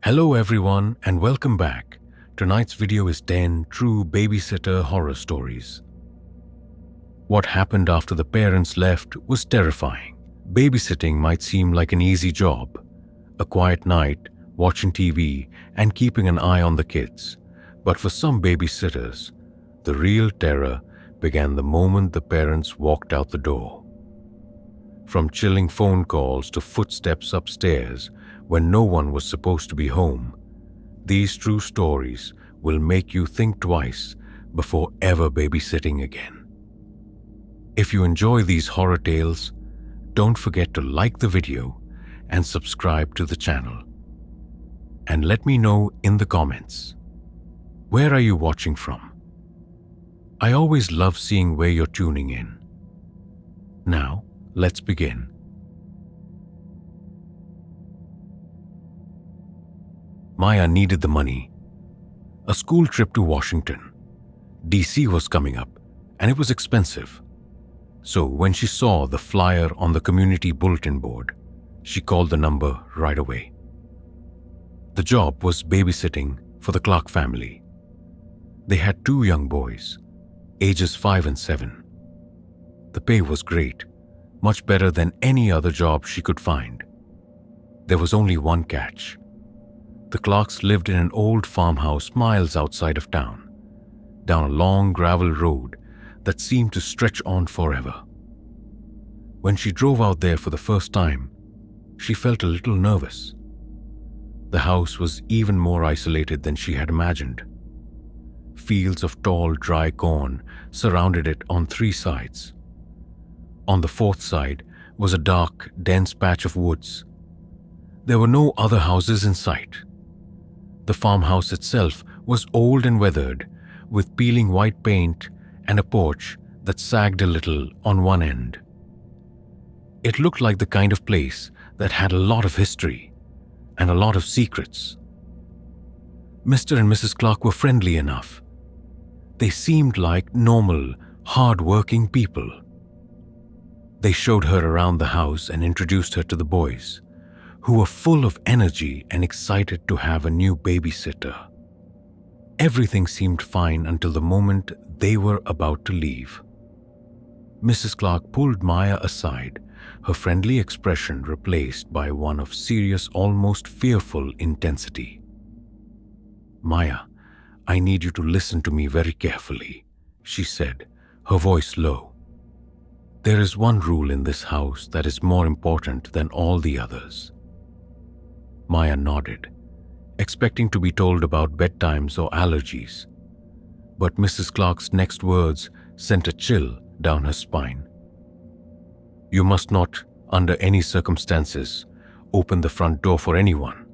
Hello everyone and welcome back. Tonight's video is 10 true babysitter horror stories. What happened after the parents left was terrifying. Babysitting might seem like an easy job. A quiet night, watching TV and keeping an eye on the kids. But for some babysitters, the real terror began the moment the parents walked out the door. From chilling phone calls to footsteps upstairs when no one was supposed to be home, these true stories will make you think twice before ever babysitting again. If you enjoy these horror tales, don't forget to like the video and subscribe to the channel. And let me know in the comments, where are you watching from? I always love seeing where you're tuning in. Now, let's begin. Maya needed the money. A school trip to Washington, D.C. was coming up, and it was expensive. So when she saw the flyer on the community bulletin board, she called the number right away. The job was babysitting for the Clark family. They had 2 young boys, ages 5 and 7. The pay was great, much better than any other job she could find. There was only one catch. The Clarks lived in an old farmhouse miles outside of town, down a long gravel road that seemed to stretch on forever. When she drove out there for the first time, she felt a little nervous. The house was even more isolated than she had imagined. Fields of tall, dry corn surrounded it on 3 sides. On the 4th side was a dark, dense patch of woods. There were no other houses in sight. The farmhouse itself was old and weathered, with peeling white paint and a porch that sagged a little on one end. It looked like the kind of place that had a lot of history and a lot of secrets. Mr. and Mrs. Clark were friendly enough. They seemed like normal, hard-working people. They showed her around the house and introduced her to the boys, who were full of energy and excited to have a new babysitter. Everything seemed fine until the moment they were about to leave. Mrs. Clark pulled Maya aside, her friendly expression replaced by one of serious, almost fearful intensity. "Maya, I need you to listen to me very carefully," she said, her voice low. "There is one rule in this house that is more important than all the others." Maya nodded, expecting to be told about bedtimes or allergies. But Mrs. Clark's next words sent a chill down her spine. "You must not, under any circumstances, open the front door for anyone.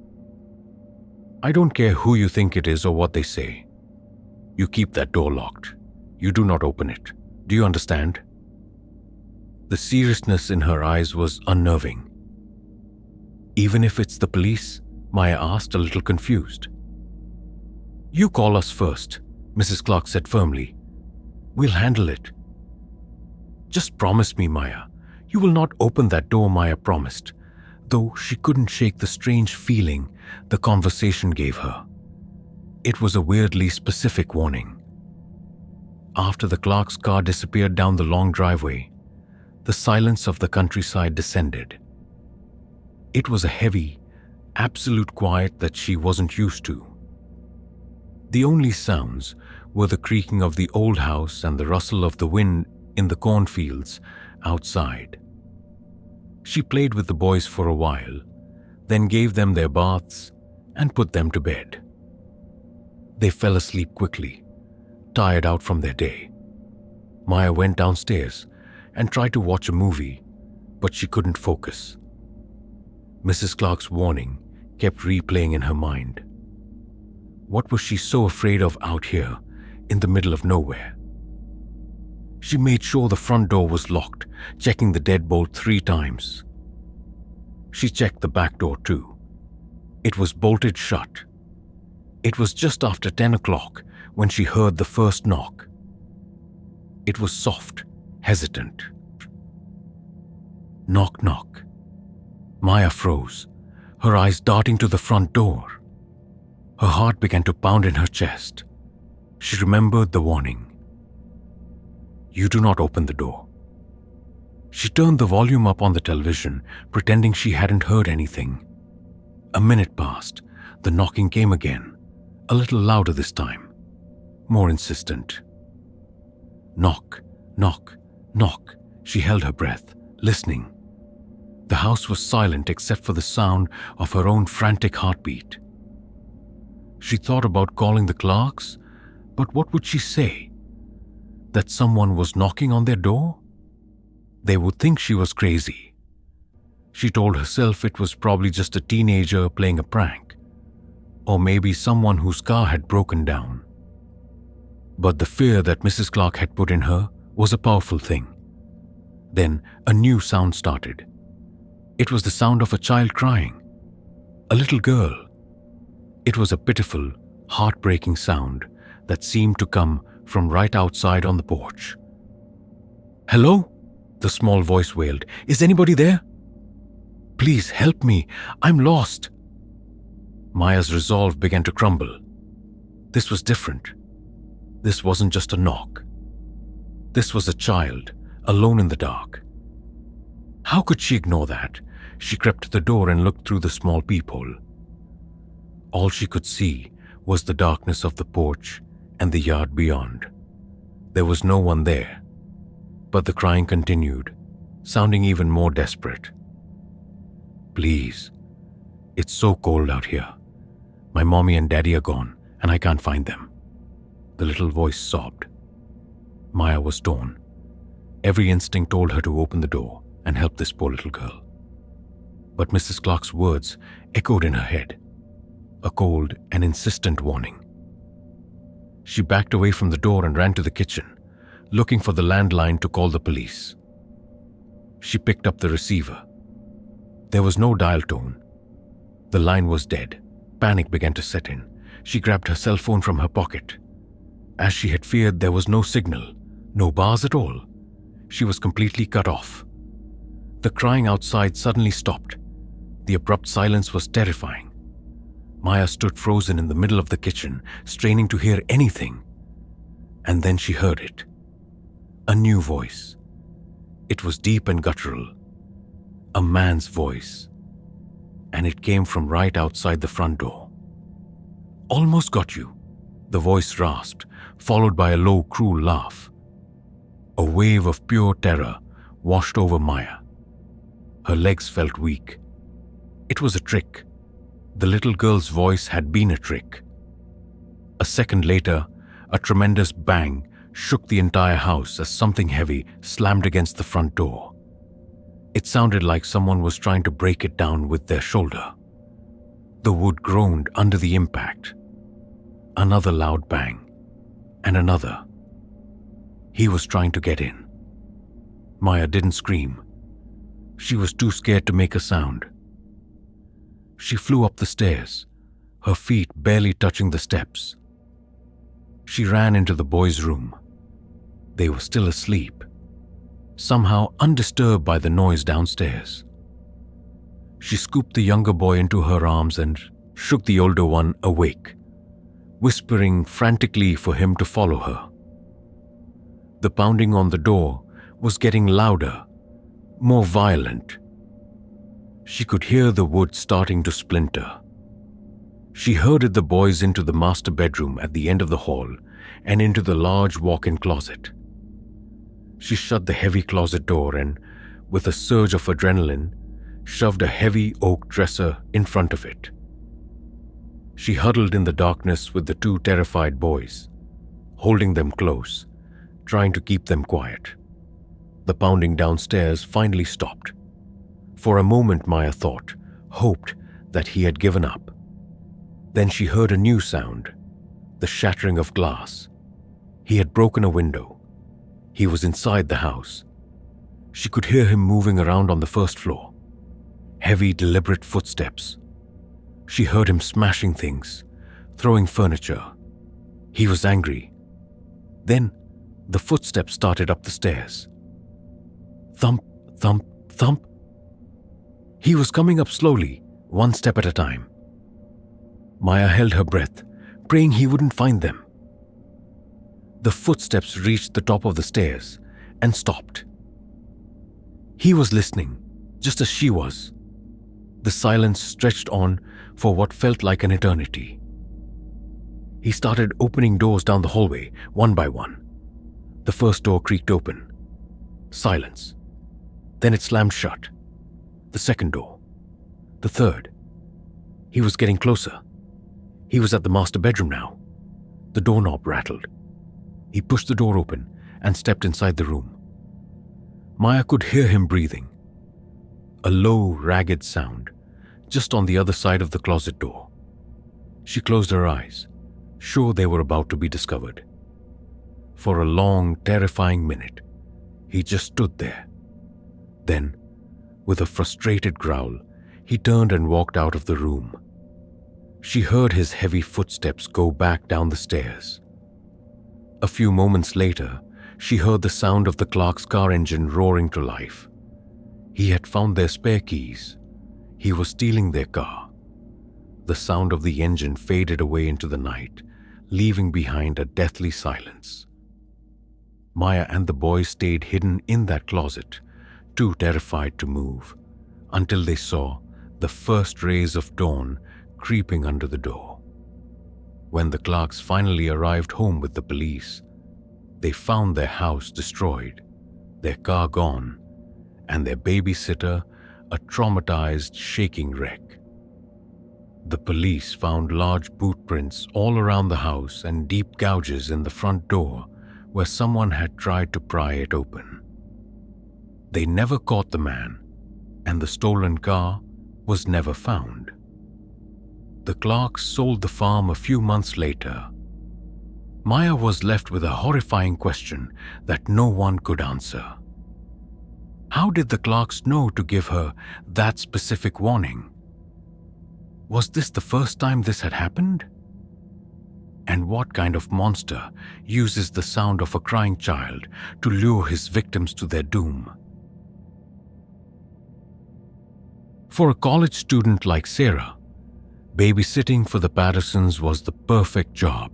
I don't care who you think it is or what they say. You keep that door locked. You do not open it. Do you understand?" The seriousness in her eyes was unnerving. "Even if it's the police?" Maya asked, a little confused. "You call us first," Mrs. Clark said firmly. "We'll handle it." "Just promise me, Maya. You will not open that door," Maya promised, though she couldn't shake the strange feeling the conversation gave her. It was a weirdly specific warning. After the Clark's car disappeared down the long driveway, the silence of the countryside descended. It was a heavy, absolute quiet that she wasn't used to. The only sounds were the creaking of the old house and the rustle of the wind in the cornfields outside. She played with the boys for a while, then gave them their baths and put them to bed. They fell asleep quickly, tired out from their day. Maya went downstairs and tried to watch a movie, but she couldn't focus. Mrs. Clark's warning kept replaying in her mind. What was she so afraid of out here, in the middle of nowhere? She made sure the front door was locked, checking the deadbolt 3 times. She checked the back door too. It was bolted shut. It was just after 10 o'clock when she heard the first knock. It was soft, hesitant. Knock, knock. Maya froze, her eyes darting to the front door. Her heart began to pound in her chest. She remembered the warning. You do not open the door. She turned the volume up on the television, pretending she hadn't heard anything. A minute passed. The knocking came again, a little louder this time, more insistent. Knock, knock, knock. She held her breath, listening. The house was silent except for the sound of her own frantic heartbeat. She thought about calling the clerks, but what would she say? That someone was knocking on their door? They would think she was crazy. She told herself it was probably just a teenager playing a prank, or maybe someone whose car had broken down. But the fear that Mrs. Clark had put in her was a powerful thing. Then a new sound started. It was the sound of a child crying, a little girl. It was a pitiful, heartbreaking sound that seemed to come from right outside on the porch. "Hello?" the small voice wailed. "Is anybody there? Please help me. I'm lost." Maya's resolve began to crumble. This was different. This wasn't just a knock. This was a child, alone in the dark. How could she ignore that? She crept to the door and looked through the small peephole. All she could see was the darkness of the porch and the yard beyond. There was no one there, but the crying continued, sounding even more desperate. "Please, it's so cold out here. My mommy and daddy are gone, and I can't find them." The little voice sobbed. Maya was torn. Every instinct told her to open the door and help this poor little girl. But Mrs. Clark's words echoed in her head, a cold and insistent warning. She backed away from the door and ran to the kitchen, looking for the landline to call the police. She picked up the receiver. There was no dial tone. The line was dead. Panic began to set in. She grabbed her cell phone from her pocket. As she had feared, there was no signal, no bars at all. She was completely cut off. The crying outside suddenly stopped. The abrupt silence was terrifying. Maya stood frozen in the middle of the kitchen, straining to hear anything. And then she heard it. A new voice. It was deep and guttural. A man's voice. And it came from right outside the front door. "Almost got you," the voice rasped, followed by a low, cruel laugh. A wave of pure terror washed over Maya. Her legs felt weak. It was a trick. The little girl's voice had been a trick. A second later, a tremendous bang shook the entire house as something heavy slammed against the front door. It sounded like someone was trying to break it down with their shoulder. The wood groaned under the impact. Another loud bang, and another. He was trying to get in. Maya didn't scream. She was too scared to make a sound. She flew up the stairs, her feet barely touching the steps. She ran into the boys' room. They were still asleep, somehow undisturbed by the noise downstairs. She scooped the younger boy into her arms and shook the older one awake, whispering frantically for him to follow her. The pounding on the door was getting louder, more violent. She could hear the wood starting to splinter. She herded the boys into the master bedroom at the end of the hall and into the large walk-in closet. She shut the heavy closet door and, with a surge of adrenaline, shoved a heavy oak dresser in front of it. She huddled in the darkness with the two terrified boys, holding them close, trying to keep them quiet. The pounding downstairs finally stopped. For a moment, Maya thought, hoped that he had given up. Then she heard a new sound, the shattering of glass. He had broken a window. He was inside the house. She could hear him moving around on the first floor. Heavy, deliberate footsteps. She heard him smashing things, throwing furniture. He was angry. Then the footsteps started up the stairs. Thump, thump, thump. He was coming up slowly, one step at a time. Maya held her breath, praying he wouldn't find them. The footsteps reached the top of the stairs and stopped. He was listening, just as she was. The silence stretched on for what felt like an eternity. He started opening doors down the hallway, one by one. The first door creaked open. Silence. Then it slammed shut. The second door. The third. He was getting closer. He was at the master bedroom now. The doorknob rattled. He pushed the door open and stepped inside the room. Maya could hear him breathing. A low, ragged sound, just on the other side of the closet door. She closed her eyes, sure they were about to be discovered. For a long, terrifying minute, he just stood there. Then, with a frustrated growl, he turned and walked out of the room. She heard his heavy footsteps go back down the stairs. A few moments later, she heard the sound of the Clark's car engine roaring to life. He had found their spare keys. He was stealing their car. The sound of the engine faded away into the night, leaving behind a deathly silence. Maya and the boys stayed hidden in that closet, too terrified to move, until they saw the first rays of dawn creeping under the door. When the Clarks finally arrived home with the police, they found their house destroyed, their car gone, and their babysitter a traumatized, shaking wreck. The police found large boot prints all around the house and deep gouges in the front door where someone had tried to pry it open. They never caught the man, and the stolen car was never found. The Clarks sold the farm a few months later. Maya was left with a horrifying question that no one could answer. How did the Clarks know to give her that specific warning? Was this the first time this had happened? And what kind of monster uses the sound of a crying child to lure his victims to their doom? For a college student like Sarah, babysitting for the Pattersons was the perfect job.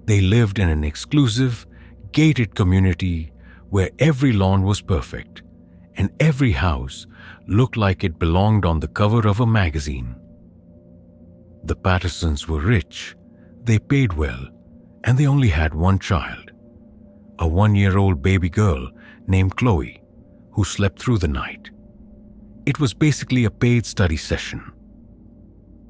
They lived in an exclusive, gated community where every lawn was perfect and every house looked like it belonged on the cover of a magazine. The Pattersons were rich, they paid well, and they only had one child, a 1-year-old baby girl named Chloe, who slept through the night. It was basically a paid study session.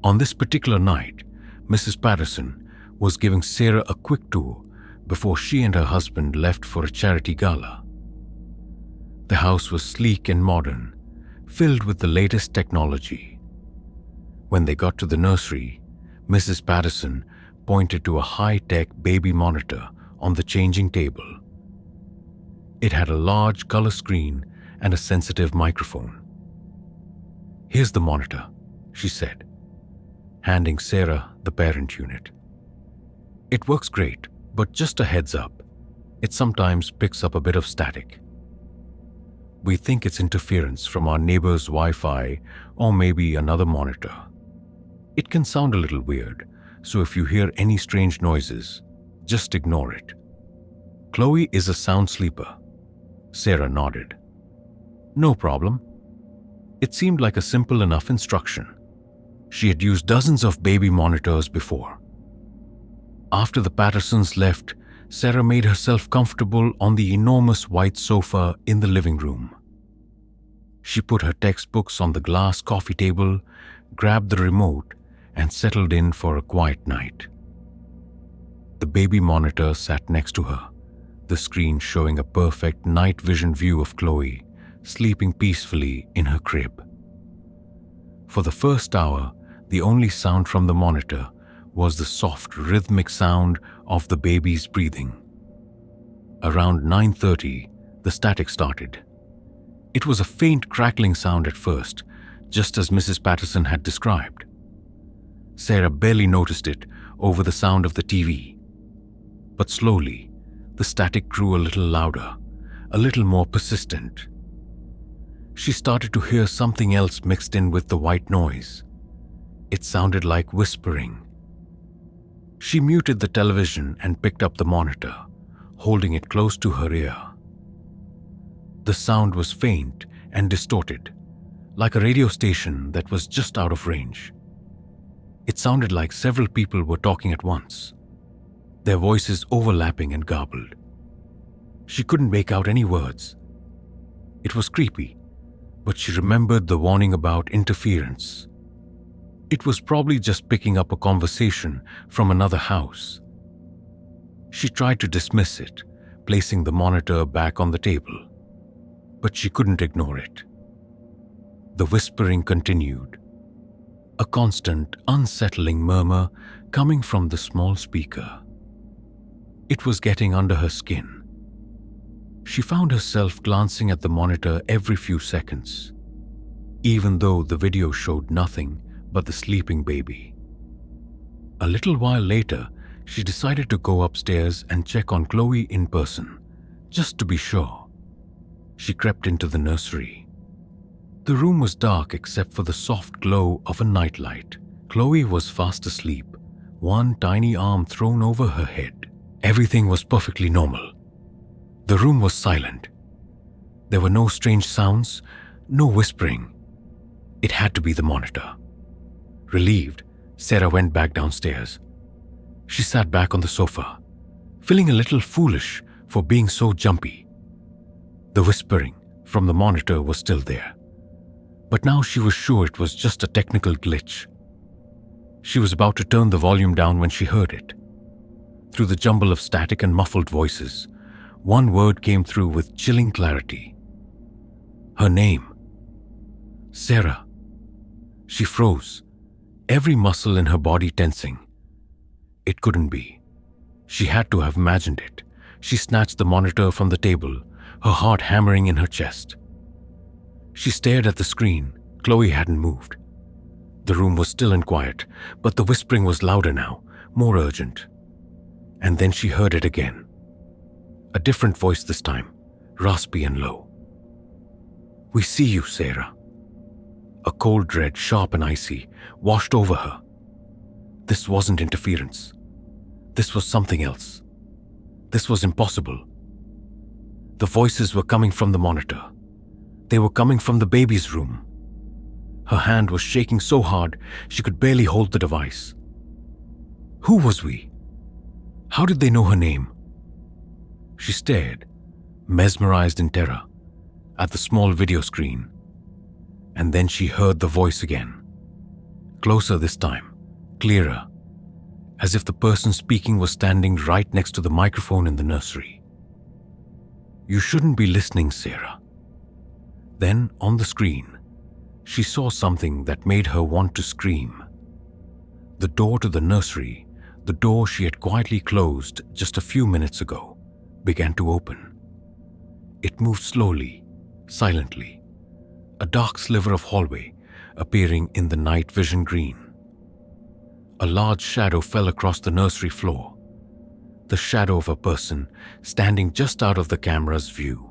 On this particular night, Mrs. Patterson was giving Sarah a quick tour before she and her husband left for a charity gala. The house was sleek and modern, filled with the latest technology. When they got to the nursery, Mrs. Patterson pointed to a high-tech baby monitor on the changing table. It had a large color screen and a sensitive microphone. "Here's the monitor," she said, handing Sarah the parent unit. "It works great, but just a heads up, it sometimes picks up a bit of static. We think it's interference from our neighbor's Wi-Fi or maybe another monitor. It can sound a little weird, so if you hear any strange noises, just ignore it." "Chloe is a sound sleeper," Sarah nodded. "No problem." It seemed like a simple enough instruction. She had used dozens of baby monitors before. After the Pattersons left, Sarah made herself comfortable on the enormous white sofa in the living room. She put her textbooks on the glass coffee table, grabbed the remote, and settled in for a quiet night. The baby monitor sat next to her, the screen showing a perfect night vision view of Chloe sleeping peacefully in her crib. For the first hour, the only sound from the monitor was the soft, rhythmic sound of the baby's breathing. Around 9:30, the static started. It was a faint crackling sound at first, just as Mrs. Patterson had described. Sarah barely noticed it over the sound of the TV. But slowly, the static grew a little louder, a little more persistent. She started to hear something else mixed in with the white noise. It sounded like whispering. She muted the television and picked up the monitor, holding it close to her ear. The sound was faint and distorted, like a radio station that was just out of range. It sounded like several people were talking at once, their voices overlapping and garbled. She couldn't make out any words. It was creepy, but she remembered the warning about interference. It was probably just picking up a conversation from another house. She tried to dismiss it, placing the monitor back on the table, but she couldn't ignore it. The whispering continued, a constant, unsettling murmur coming from the small speaker. It was getting under her skin. She found herself glancing at the monitor every few seconds, even though the video showed nothing but the sleeping baby. A little while later, she decided to go upstairs and check on Chloe in person, just to be sure. She crept into the nursery. The room was dark except for the soft glow of a nightlight. Chloe was fast asleep, one tiny arm thrown over her head. Everything was perfectly normal. The room was silent. There were no strange sounds, no whispering. It had to be the monitor. Relieved, Sarah went back downstairs. She sat back on the sofa, feeling a little foolish for being so jumpy. The whispering from the monitor was still there, but now she was sure it was just a technical glitch. She was about to turn the volume down when she heard it. Through the jumble of static and muffled voices, one word came through with chilling clarity. Her name. Sarah. She froze, every muscle in her body tensing. It couldn't be. She had to have imagined it. She snatched the monitor from the table, her heart hammering in her chest. She stared at the screen. Chloe hadn't moved. The room was still and quiet, but the whispering was louder now, more urgent. And then she heard it again. A different voice this time, raspy and low. "We see you, Sarah." A cold dread, sharp and icy, washed over her. This wasn't interference. This was something else. This was impossible. The voices were coming from the monitor. They were coming from the baby's room. Her hand was shaking so hard she could barely hold the device. Who was we? How did they know her name? She stared, mesmerized in terror, at the small video screen. And then she heard the voice again. Closer this time, clearer, as if the person speaking was standing right next to the microphone in the nursery. "You shouldn't be listening, Sarah." Then, on the screen, she saw something that made her want to scream. The door to the nursery, the door she had quietly closed just a few minutes ago, began to open. It moved slowly, silently, a dark sliver of hallway appearing in the night vision green. A large shadow fell across the nursery floor, the shadow of a person standing just out of the camera's view.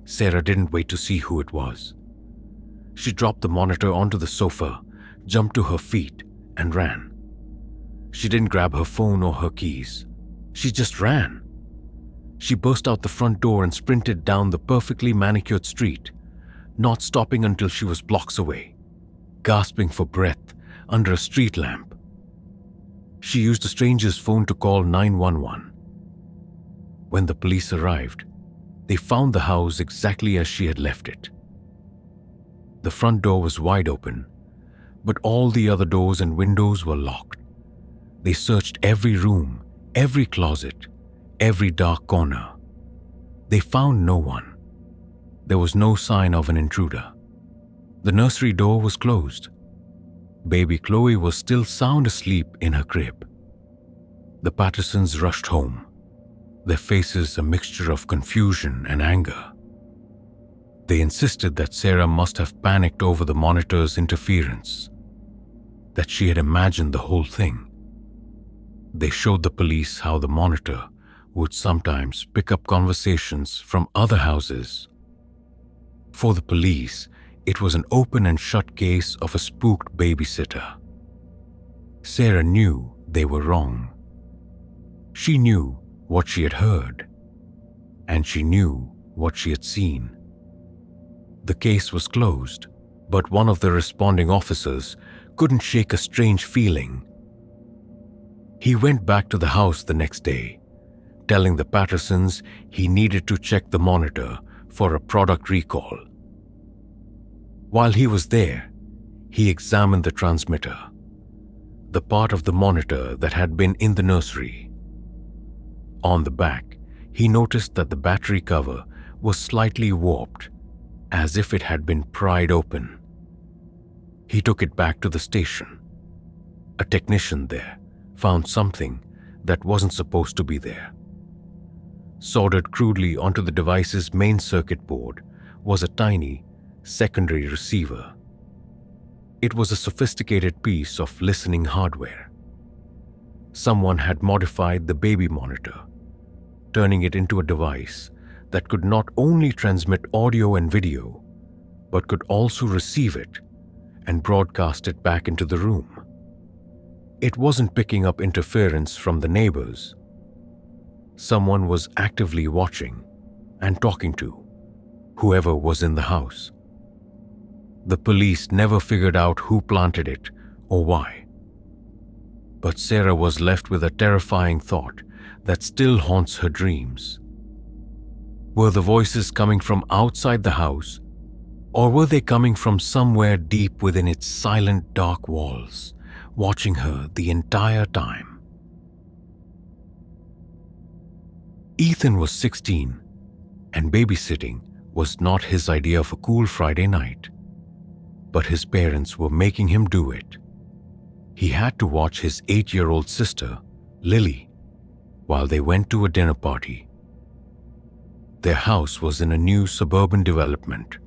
Sarah didn't wait to see who it was. She dropped the monitor onto the sofa, jumped to her feet, and ran. She didn't grab her phone or her keys. She just ran. She burst out the front door and sprinted down the perfectly manicured street, not stopping until she was blocks away, gasping for breath under a street lamp. She used a stranger's phone to call 911. When the police arrived, they found the house exactly as she had left it. The front door was wide open, but all the other doors and windows were locked. They searched every room, every closet, every dark corner. They found no one. There was no sign of an intruder. The nursery door was closed. Baby Chloe was still sound asleep in her crib. The Pattersons rushed home, their faces a mixture of confusion and anger. They insisted that Sarah must have panicked over the monitor's interference, that she had imagined the whole thing. They showed the police how the monitor would sometimes pick up conversations from other houses. For the police, It was an open and shut case of a spooked babysitter. Sarah knew they were wrong. She knew what she had heard, and she knew what she had seen. The case was closed, but one of the responding officers couldn't shake a strange feeling. He went back to the house the next day, telling the Pattersons he needed to check the monitor for a product recall. While he was there, he examined the transmitter, the part of the monitor that had been in the nursery. On the back, he noticed that the battery cover was slightly warped, as if it had been pried open. He took it back to the station. A technician there found something that wasn't supposed to be there. Soldered crudely onto the device's main circuit board was a tiny secondary receiver. It was a sophisticated piece of listening hardware. Someone had modified the baby monitor, turning it into a device that could not only transmit audio and video, but could also receive it and broadcast it back into the room. It wasn't picking up interference from the neighbors. Someone was actively watching and talking to whoever was in the house. The police never figured out who planted it or why. But Sarah was left with a terrifying thought that still haunts her dreams. Were the voices coming from outside the house, or were they coming from somewhere deep within its silent, dark walls, watching her the entire time? Ethan was 16, and babysitting was not his idea of a cool Friday night. But his parents were making him do it. He had to watch his 8-year-old sister, Lily, while they went to a dinner party. Their house was in a new suburban development,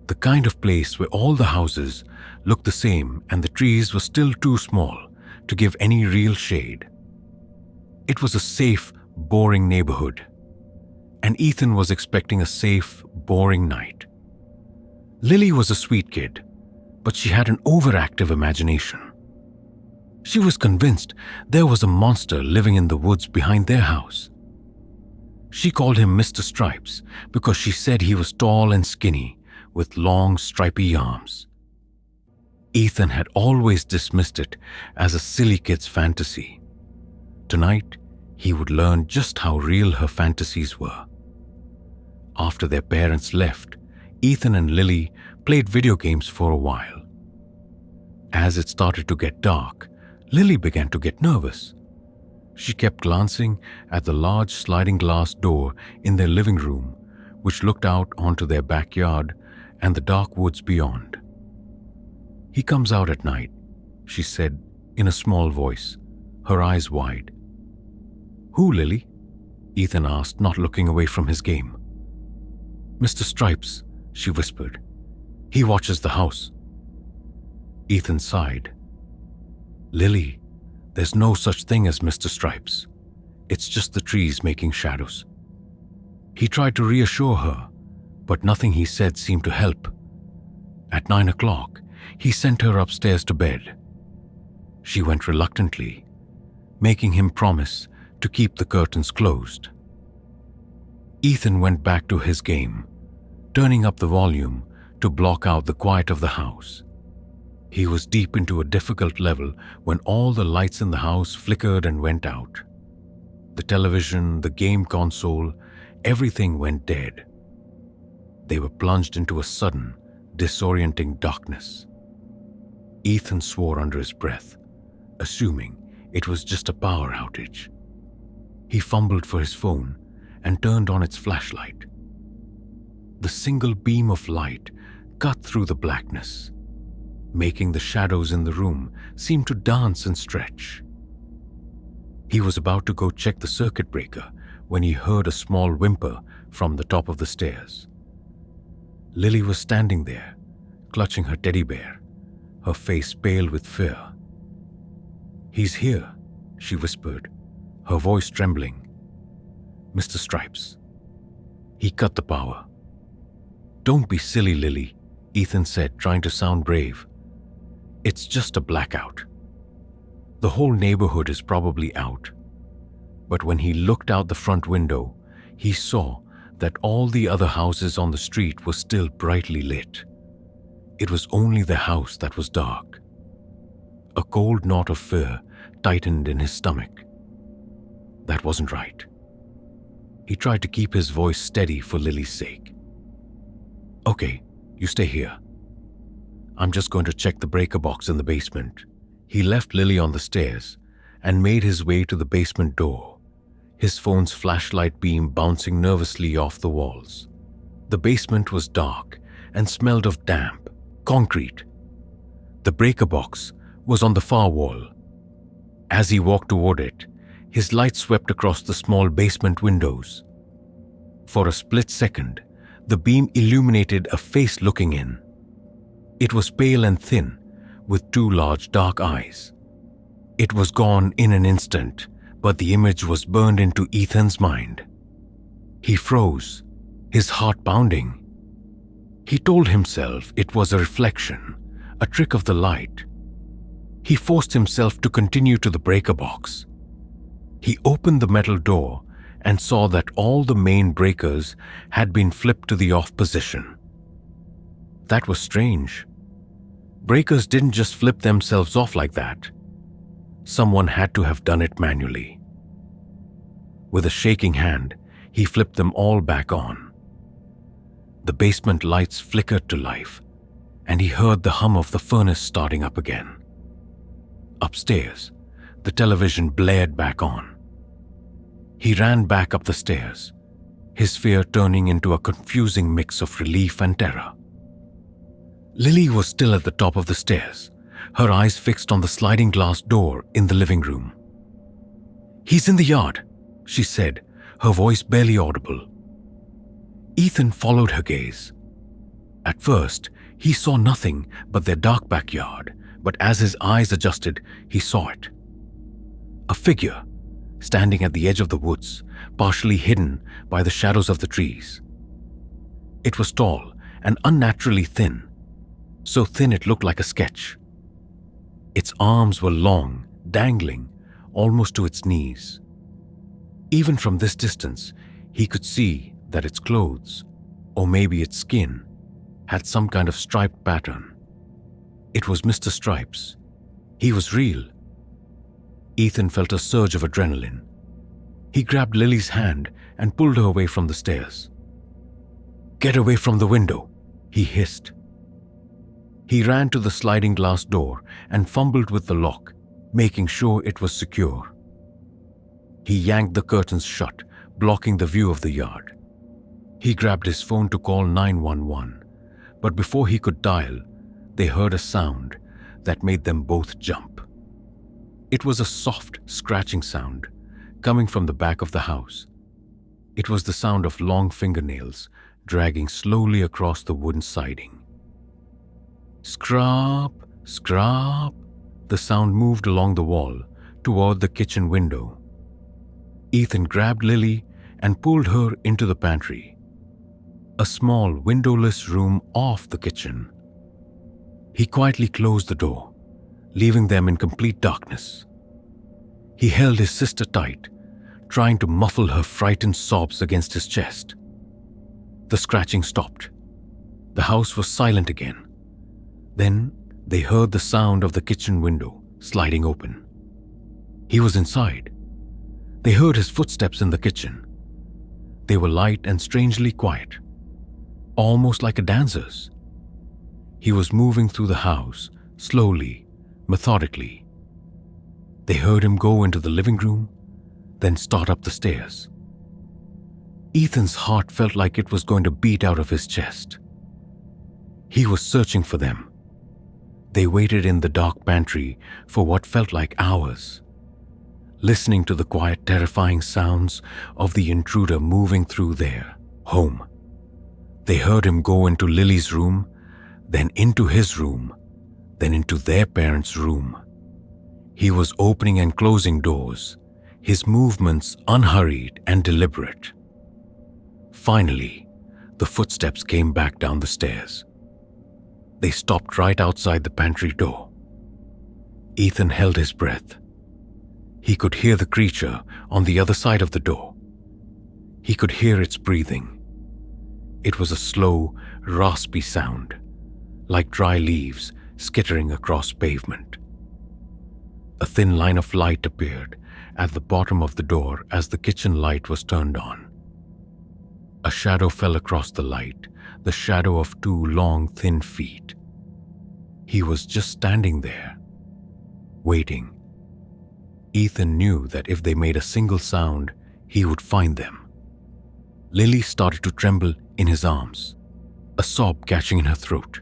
the kind of place where all the houses looked the same and the trees were still too small to give any real shade. It was a safe, boring neighborhood, and Ethan was expecting a safe, boring night. Lily was a sweet kid, but she had an overactive imagination. She was convinced there was a monster living in the woods behind their house. She called him Mr. Stripes because she said he was tall and skinny with long, stripy arms. Ethan had always dismissed it as a silly kid's fantasy. Tonight, he would learn just how real her fantasies were. After their parents left, Ethan and Lily played video games for a while. As it started to get dark, Lily began to get nervous. She kept glancing at the large sliding glass door in their living room, which looked out onto their backyard and the dark woods beyond. "He comes out at night," she said in a small voice, her eyes wide. "Who, Lily?" Ethan asked, not looking away from his game. "Mr. Stripes," she whispered. "He watches the house." Ethan sighed. "Lily, there's no such thing as Mr. Stripes. It's just the trees making shadows." He tried to reassure her, but nothing he said seemed to help. At 9 o'clock, he sent her upstairs to bed. She went reluctantly, making him promise to keep the curtains closed. Ethan went back to his game, turning up the volume to block out the quiet of the house. He was deep into a difficult level when all the lights in the house flickered and went out. The television, the game console, everything went dead. They were plunged into a sudden, disorienting darkness. Ethan swore under his breath, assuming it was just a power outage. He fumbled for his phone and turned on its flashlight. The single beam of light cut through the blackness, making the shadows in the room seem to dance and stretch. He was about to go check the circuit breaker when he heard a small whimper from the top of the stairs. Lily was standing there, clutching her teddy bear, her face pale with fear. "He's here," she whispered, her voice trembling. "Mr. Stripes." He cut the power. "Don't be silly, Lily. Ethan said, trying to sound brave. "It's just a blackout. The whole neighborhood is probably out." But when he looked out the front window, he saw that all the other houses on the street were still brightly lit. It was only the house that was dark. A cold knot of fear tightened in his stomach. That wasn't right. He tried to keep his voice steady for Lily's sake. "Okay, you stay here. I'm just going to check the breaker box in the basement." He left Lily on the stairs and made his way to the basement door, his phone's flashlight beam bouncing nervously off the walls. The basement was dark and smelled of damp concrete. The breaker box was on the far wall. As he walked toward it, his light swept across the small basement windows. For a split second, the beam illuminated a face looking in. It was pale and thin, with two large dark eyes. It was gone in an instant, but the image was burned into Ethan's mind. He froze, his heart pounding. He told himself it was a reflection, a trick of the light. He forced himself to continue to the breaker box. He opened the metal door and saw that all the main breakers had been flipped to the off position. That was strange. Breakers didn't just flip themselves off like that. Someone had to have done it manually. With a shaking hand, he flipped them all back on. The basement lights flickered to life, and he heard the hum of the furnace starting up again. Upstairs, the television blared back on. He ran back up the stairs, his fear turning into a confusing mix of relief and terror. Lily was still at the top of the stairs, her eyes fixed on the sliding glass door in the living room. "He's in the yard," she said, her voice barely audible. Ethan followed her gaze. At first, he saw nothing but their dark backyard, but as his eyes adjusted, he saw it. A figure, standing at the edge of the woods, partially hidden by the shadows of the trees. It was tall and unnaturally thin, so thin it looked like a sketch. Its arms were long, dangling, almost to its knees. Even from this distance, he could see that its clothes, or maybe its skin, had some kind of striped pattern. It was Mr. Stripes. He was real. Ethan felt a surge of adrenaline. He grabbed Lily's hand and pulled her away from the stairs. "Get away from the window," he hissed. He ran to the sliding glass door and fumbled with the lock, making sure it was secure. He yanked the curtains shut, blocking the view of the yard. He grabbed his phone to call 911, but before he could dial, they heard a sound that made them both jump. It was a soft, scratching sound coming from the back of the house. It was the sound of long fingernails dragging slowly across the wooden siding. Scrap, scrap. The sound moved along the wall toward the kitchen window. Ethan grabbed Lily and pulled her into the pantry, a small windowless room off the kitchen. He quietly closed the door, leaving them in complete darkness. He held his sister tight, trying to muffle her frightened sobs against his chest. The scratching stopped. The house was silent again. Then they heard the sound of the kitchen window sliding open. He was inside. They heard his footsteps in the kitchen. They were light and strangely quiet, almost like a dancer's. He was moving through the house, slowly, methodically. They heard him go into the living room, then start up the stairs. Ethan's heart felt like it was going to beat out of his chest. He was searching for them. They waited in the dark pantry for what felt like hours, listening to the quiet, terrifying sounds of the intruder moving through their home. They heard him go into Lily's room, then into his room, then into their parents' room. He was opening and closing doors, his movements unhurried and deliberate. Finally, the footsteps came back down the stairs. They stopped right outside the pantry door. Ethan held his breath. He could hear the creature on the other side of the door. He could hear its breathing. It was a slow, raspy sound, like dry leaves skittering across pavement. A thin line of light appeared at the bottom of the door as the kitchen light was turned on. A shadow fell across the light, the shadow of two long, thin feet. He was just standing there, waiting. Ethan knew that if they made a single sound, he would find them. Lily started to tremble in his arms, a sob catching in her throat.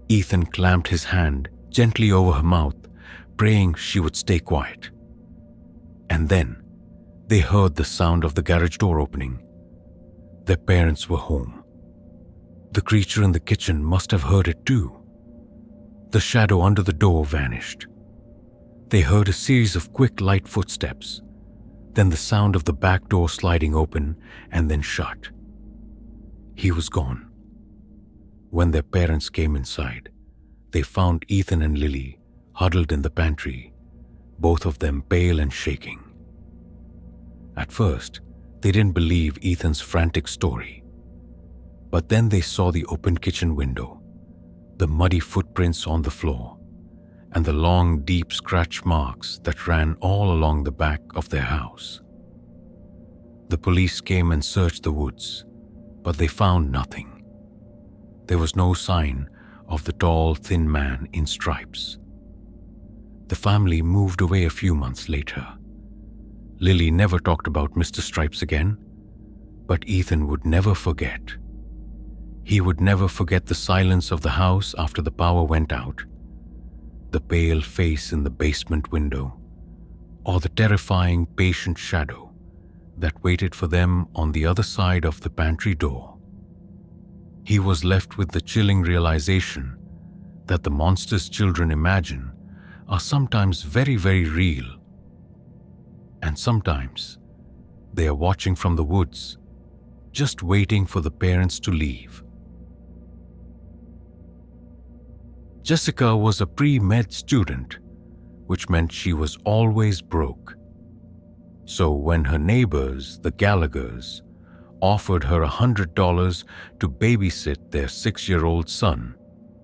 Ethan clamped his hand gently over her mouth, praying she would stay quiet. And then they heard the sound of the garage door opening. Their parents were home. The creature in the kitchen must have heard it too. The shadow under the door vanished. They heard a series of quick, light footsteps, then the sound of the back door sliding open and then shut. He was gone. When their parents came inside, they found Ethan and Lily huddled in the pantry, both of them pale and shaking. At first, they didn't believe Ethan's frantic story. But then they saw the open kitchen window, the muddy footprints on the floor, and the long, deep scratch marks that ran all along the back of their house. The police came and searched the woods, but they found nothing. There was no sign of the tall, thin man in stripes. The family moved away a few months later. Lily never talked about Mr. Stripes again, but Ethan would never forget. He would never forget the silence of the house after the power went out, the pale face in the basement window, or the terrifying, patient shadow that waited for them on the other side of the pantry door. He was left with the chilling realization that the monsters children imagine are sometimes very, very real. And sometimes they are watching from the woods, just waiting for the parents to leave. Jessica was a pre-med student, which meant she was always broke. So when her neighbors, the Gallaghers, offered her $100 to babysit their 6-year-old son,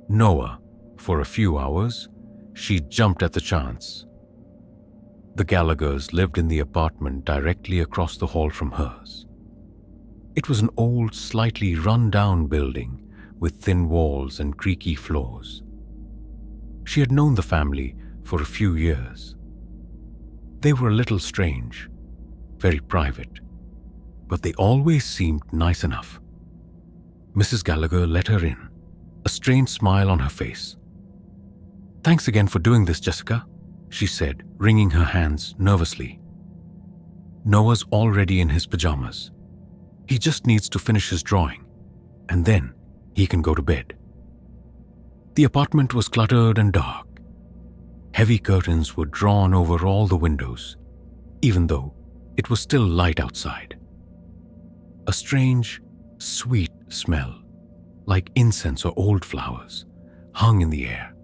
Noah, for a few hours, she jumped at the chance. The Gallaghers lived in the apartment directly across the hall from hers. It was an old, slightly run-down building with thin walls and creaky floors. She had known the family for a few years. They were a little strange, very private, but they always seemed nice enough. Mrs. Gallagher let her in, a strange smile on her face. "Thanks again for doing this, Jessica," she said, wringing her hands nervously. "Noah's already in his pajamas. He just needs to finish his drawing, and then he can go to bed." The apartment was cluttered and dark. Heavy curtains were drawn over all the windows, even though it was still light outside. A strange, sweet smell, like incense or old flowers, hung in the air.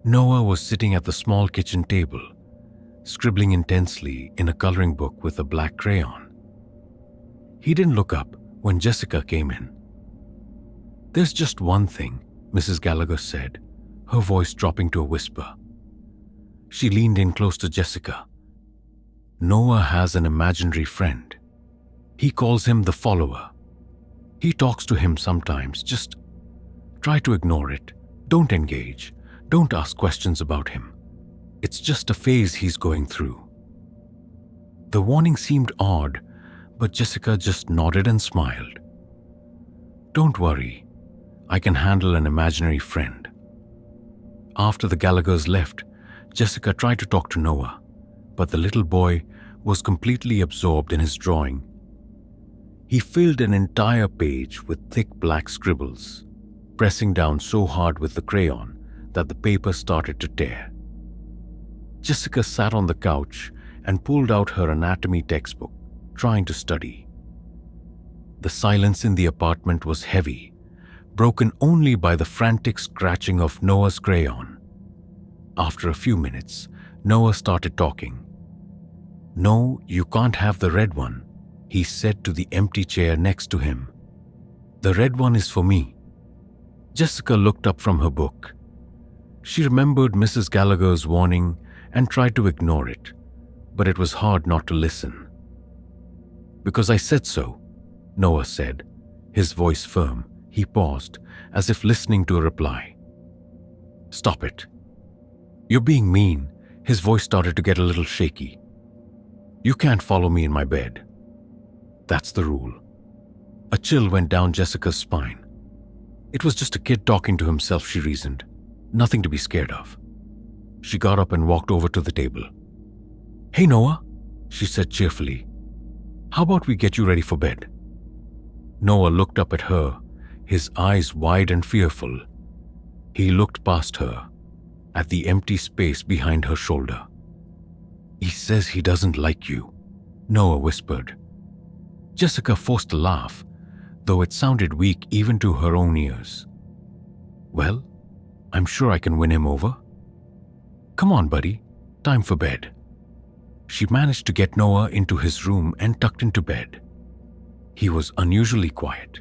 Noah was sitting at the small kitchen table, scribbling intensely in a coloring book with a black crayon. He didn't look up when Jessica came in. "There's just one thing," Mrs. Gallagher said, her voice dropping to a whisper. She leaned in close to Jessica. "Noah has an imaginary friend. He calls him the follower. He talks to him sometimes. Just try to ignore it. Don't engage. Don't ask questions about him. It's just a phase he's going through." The warning seemed odd, but Jessica just nodded and smiled. "Don't worry. I can handle an imaginary friend." After the Gallaghers left, Jessica tried to talk to Noah, but the little boy was completely absorbed in his drawing. He filled an entire page with thick black scribbles, pressing down so hard with the crayon that the paper started to tear. Jessica sat on the couch and pulled out her anatomy textbook, trying to study. The silence in the apartment was heavy, broken only by the frantic scratching of Noah's crayon. After a few minutes, Noah started talking. "No, you can't have the red one," he said to the empty chair next to him. "The red one is for me." Jessica looked up from her book. She remembered Mrs. Gallagher's warning and tried to ignore it, but it was hard not to listen. "Because I said so," Noah said, his voice firm. He paused, as if listening to a reply. "Stop it. You're being mean." His voice started to get a little shaky. "You can't follow me in my bed. That's the rule." A chill went down Jessica's spine. It was just a kid talking to himself, she reasoned. Nothing to be scared of. She got up and walked over to the table. "Hey, Noah," she said cheerfully. "How about we get you ready for bed?" Noah looked up at her, his eyes wide and fearful. He looked past her, at the empty space behind her shoulder. "He says he doesn't like you," Noah whispered. Jessica forced a laugh, though it sounded weak even to her own ears. "Well, I'm sure I can win him over. Come on, buddy, time for bed." She managed to get Noah into his room and tucked into bed. He was unusually quiet.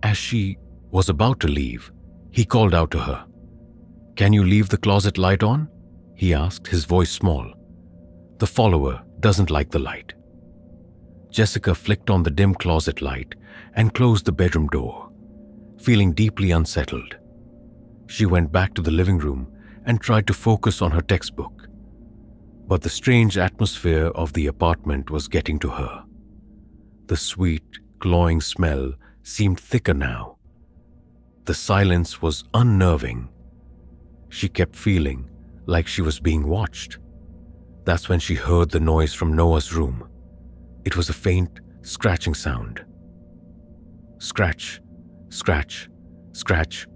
As she was about to leave, he called out to her. "Can you leave the closet light on?" he asked, his voice small. "The follower doesn't like the light." Jessica flicked on the dim closet light and closed the bedroom door, feeling deeply unsettled. She went back to the living room and tried to focus on her textbook. But the strange atmosphere of the apartment was getting to her. The sweet, cloying smell seemed thicker now. The silence was unnerving. She kept feeling like she was being watched. That's when she heard the noise from Noah's room. It was a faint, scratching sound. Scratch, scratch, scratch.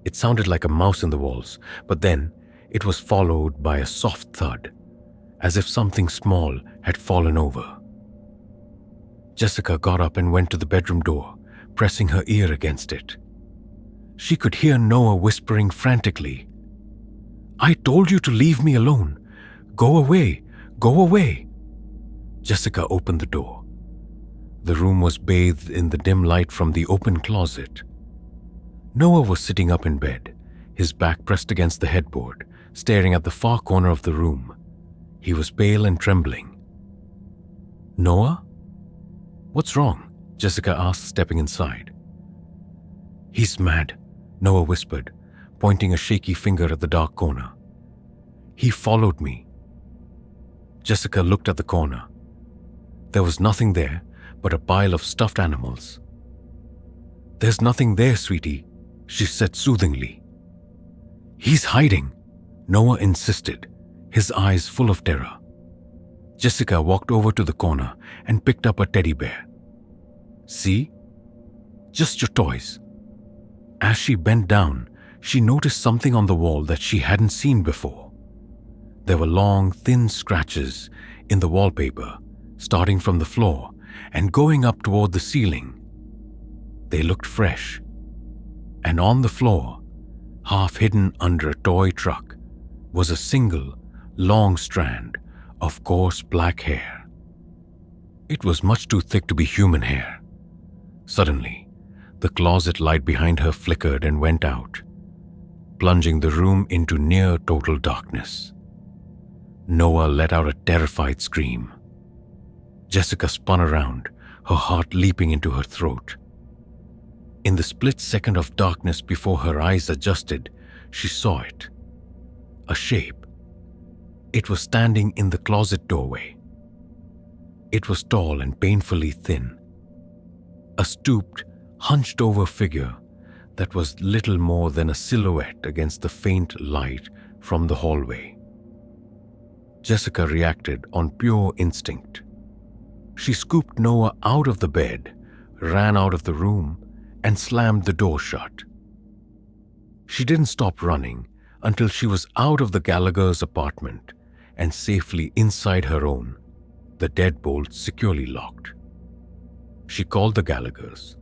It sounded like a mouse in the walls, but then it was followed by a soft thud, as if something small had fallen over. Jessica got up and went to the bedroom door, pressing her ear against it. She could hear Noah whispering frantically, "I told you to leave me alone. Go away, go away." Jessica opened the door. The room was bathed in the dim light from the open closet. Noah was sitting up in bed, his back pressed against the headboard, staring at the far corner of the room. He was pale and trembling. "Noah? What's wrong?" Jessica asked, stepping inside. "He's mad," Noah whispered, pointing a shaky finger at the dark corner. "He followed me." Jessica looked at the corner. There was nothing there but a pile of stuffed animals. "There's nothing there, sweetie," she said soothingly. "He's hiding," Noah insisted, his eyes full of terror. Jessica walked over to the corner and picked up a teddy bear. "See? Just your toys." As she bent down, she noticed something on the wall that she hadn't seen before. There were long, thin scratches in the wallpaper, starting from the floor and going up toward the ceiling. They looked fresh. And on the floor, half hidden under a toy truck, was a single, long strand of coarse black hair. It was much too thick to be human hair. Suddenly, the closet light behind her flickered and went out, plunging the room into near total darkness. Noah let out a terrified scream. Jessica spun around, her heart leaping into her throat. In the split second of darkness before her eyes adjusted, she saw it. A shape. It was standing in the closet doorway. It was tall and painfully thin. A stooped, hunched-over figure that was little more than a silhouette against the faint light from the hallway. Jessica reacted on pure instinct. She scooped Noah out of the bed, ran out of the room, and slammed the door shut. She didn't stop running until she was out of the Gallagher's apartment and safely inside her own, the deadbolt securely locked. She called the Gallaghers,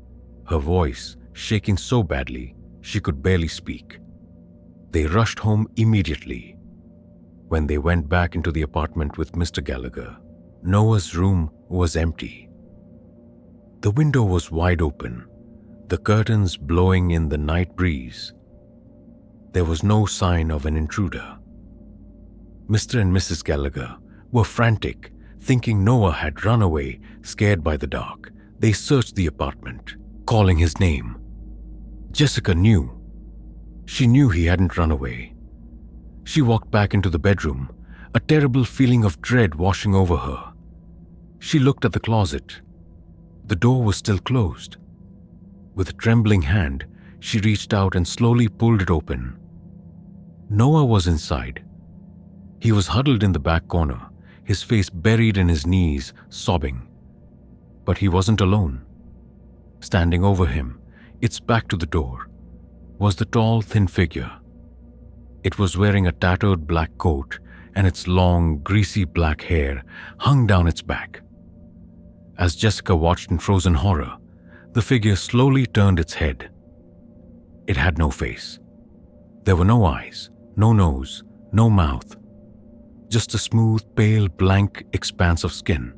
her voice shaking so badly she could barely speak. They rushed home immediately. When they went back into the apartment with Mr. Gallagher, Noah's room was empty. The window was wide open, the curtains blowing in the night breeze. There was no sign of an intruder. Mr. and Mrs. Gallagher were frantic, thinking Noah had run away, scared by the dark. They searched the apartment, calling his name. Jessica knew. She knew he hadn't run away. She walked back into the bedroom, a terrible feeling of dread washing over her. She looked at the closet. The door was still closed. With a trembling hand, she reached out and slowly pulled it open. Noah was inside. He was huddled in the back corner, his face buried in his knees, sobbing. But he wasn't alone. Standing over him, its back to the door, was the tall, thin figure. It was wearing a tattered black coat, and its long, greasy black hair hung down its back. As Jessica watched in frozen horror, the figure slowly turned its head. It had no face. There were no eyes, no nose, no mouth. Just a smooth, pale, blank expanse of skin.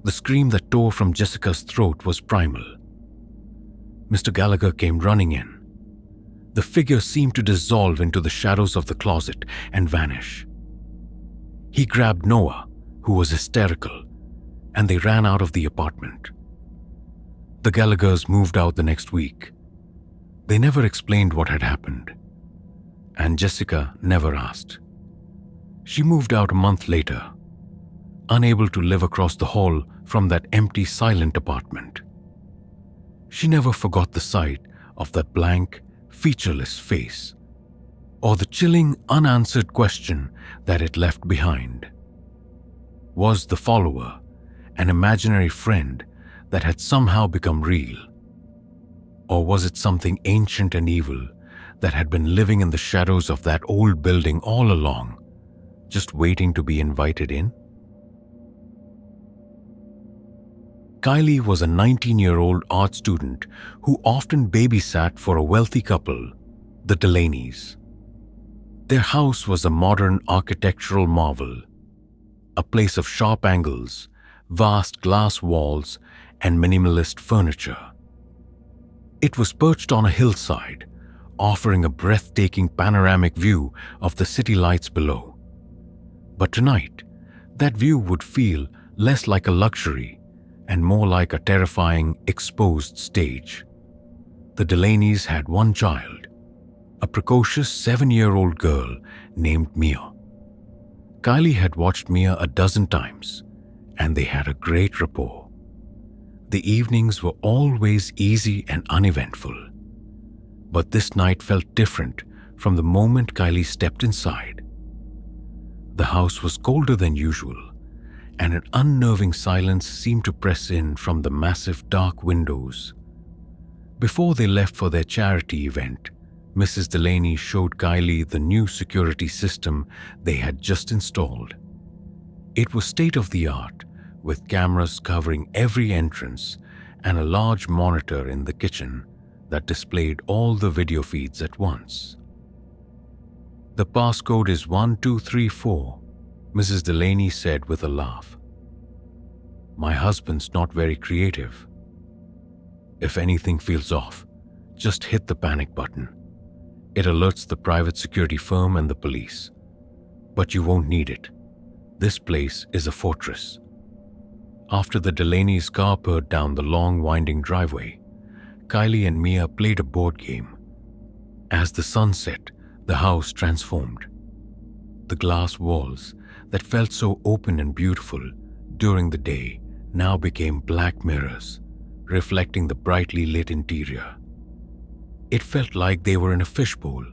The scream that tore from Jessica's throat was primal. Mr. Gallagher came running in. The figure seemed to dissolve into the shadows of the closet and vanish. He grabbed Noah, who was hysterical, and they ran out of the apartment. The Gallaghers moved out the next week. They never explained what had happened, and Jessica never asked. She moved out a month later, unable to live across the hall from that empty, silent apartment. She never forgot the sight of that blank, featureless face, or the chilling, unanswered question that it left behind. Was the follower an imaginary friend that had somehow become real? Or was it something ancient and evil that had been living in the shadows of that old building all along, just waiting to be invited in? Kylie was a 19-year-old art student who often babysat for a wealthy couple, the Delaney's. Their house was a modern architectural marvel, a place of sharp angles, vast glass walls, and minimalist furniture. It was perched on a hillside, offering a breathtaking panoramic view of the city lights below. But tonight, that view would feel less like a luxury and more like a terrifying, exposed stage. The Delaney's had one child, a precocious 7-year-old girl named Mia. Kylie had watched Mia a dozen times, and they had a great rapport. The evenings were always easy and uneventful. But this night felt different from the moment Kylie stepped inside. The house was colder than usual, and an unnerving silence seemed to press in from the massive dark windows. Before they left for their charity event, Mrs. Delaney showed Kylie the new security system they had just installed. It was state-of-the-art, with cameras covering every entrance and a large monitor in the kitchen that displayed all the video feeds at once. "The passcode is 1234, Mrs. Delaney said with a laugh. "My husband's not very creative. If anything feels off, just hit the panic button. It alerts the private security firm and the police. But you won't need it. This place is a fortress." After the Delaney's car purred down the long, winding driveway, Kylie and Mia played a board game. As the sun set, the house transformed. The glass walls that felt so open and beautiful during the day now became black mirrors, reflecting the brightly lit interior. It felt like they were in a fishbowl,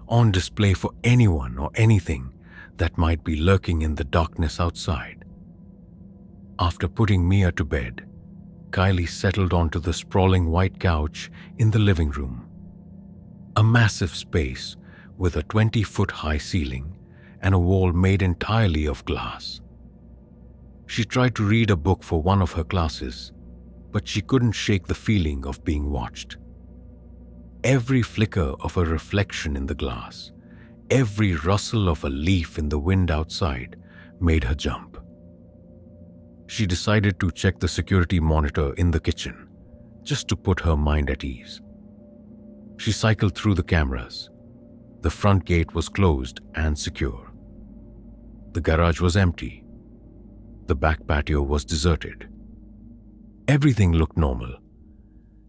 on display for anyone or anything that might be lurking in the darkness outside. After putting Mia to bed, Kylie settled onto the sprawling white couch in the living room. A massive space with a 20-foot-high ceiling and a wall made entirely of glass. She tried to read a book for one of her classes, but she couldn't shake the feeling of being watched. Every flicker of a reflection in the glass, every rustle of a leaf in the wind outside made her jump. She decided to check the security monitor in the kitchen, just to put her mind at ease. She cycled through the cameras. The front gate was closed and secure. The garage was empty. The back patio was deserted. Everything looked normal.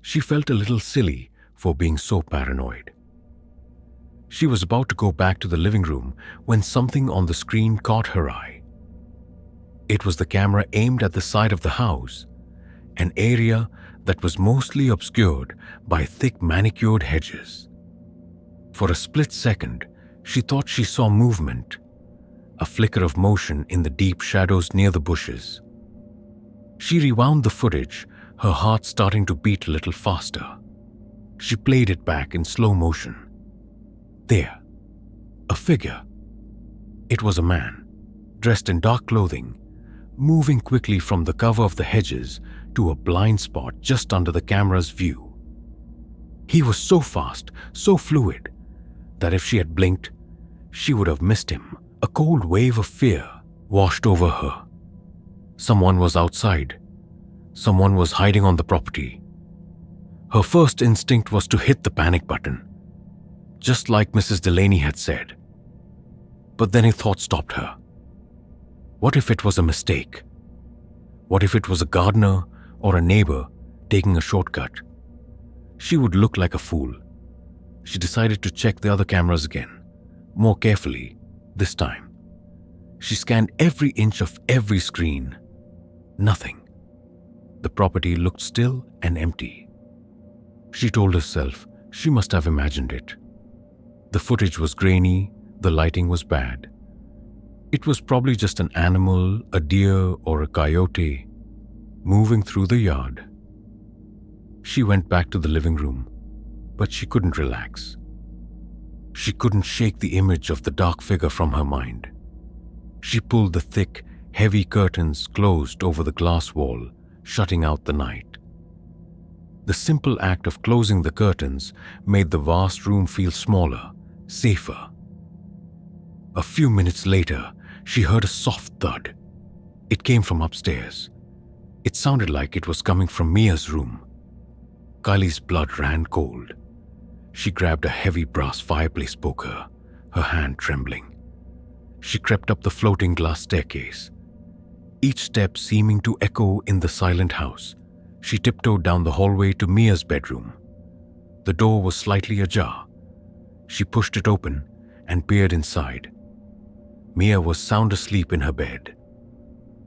She felt a little silly for being so paranoid. She was about to go back to the living room when something on the screen caught her eye. It was the camera aimed at the side of the house, an area that was mostly obscured by thick manicured hedges. For a split second, she thought she saw movement, a flicker of motion in the deep shadows near the bushes. She rewound the footage, her heart starting to beat a little faster. She played it back in slow motion. There, a figure. It was a man, dressed in dark clothing, moving quickly from the cover of the hedges to a blind spot just under the camera's view. He was so fast, so fluid, that if she had blinked, she would have missed him. A cold wave of fear washed over her. Someone was outside. Someone was hiding on the property. Her first instinct was to hit the panic button, just like Mrs. Delaney had said. But then a thought stopped her. What if it was a mistake? What if it was a gardener or a neighbor taking a shortcut? She would look like a fool. She decided to check the other cameras again, more carefully this time. She scanned every inch of every screen. Nothing. The property looked still and empty. She told herself she must have imagined it. The footage was grainy, the lighting was bad. It was probably just an animal, a deer or a coyote, moving through the yard. She went back to the living room, but she couldn't relax. She couldn't shake the image of the dark figure from her mind. She pulled the thick, heavy curtains closed over the glass wall, shutting out the night. The simple act of closing the curtains made the vast room feel smaller, safer. A few minutes later, she heard a soft thud. It came from upstairs. It sounded like it was coming from Mia's room. Kylie's blood ran cold. She grabbed a heavy brass fireplace poker, her hand trembling. She crept up the floating glass staircase. Each step seeming to echo in the silent house. She tiptoed down the hallway to Mia's bedroom. The door was slightly ajar. She pushed it open and peered inside. Mia was sound asleep in her bed.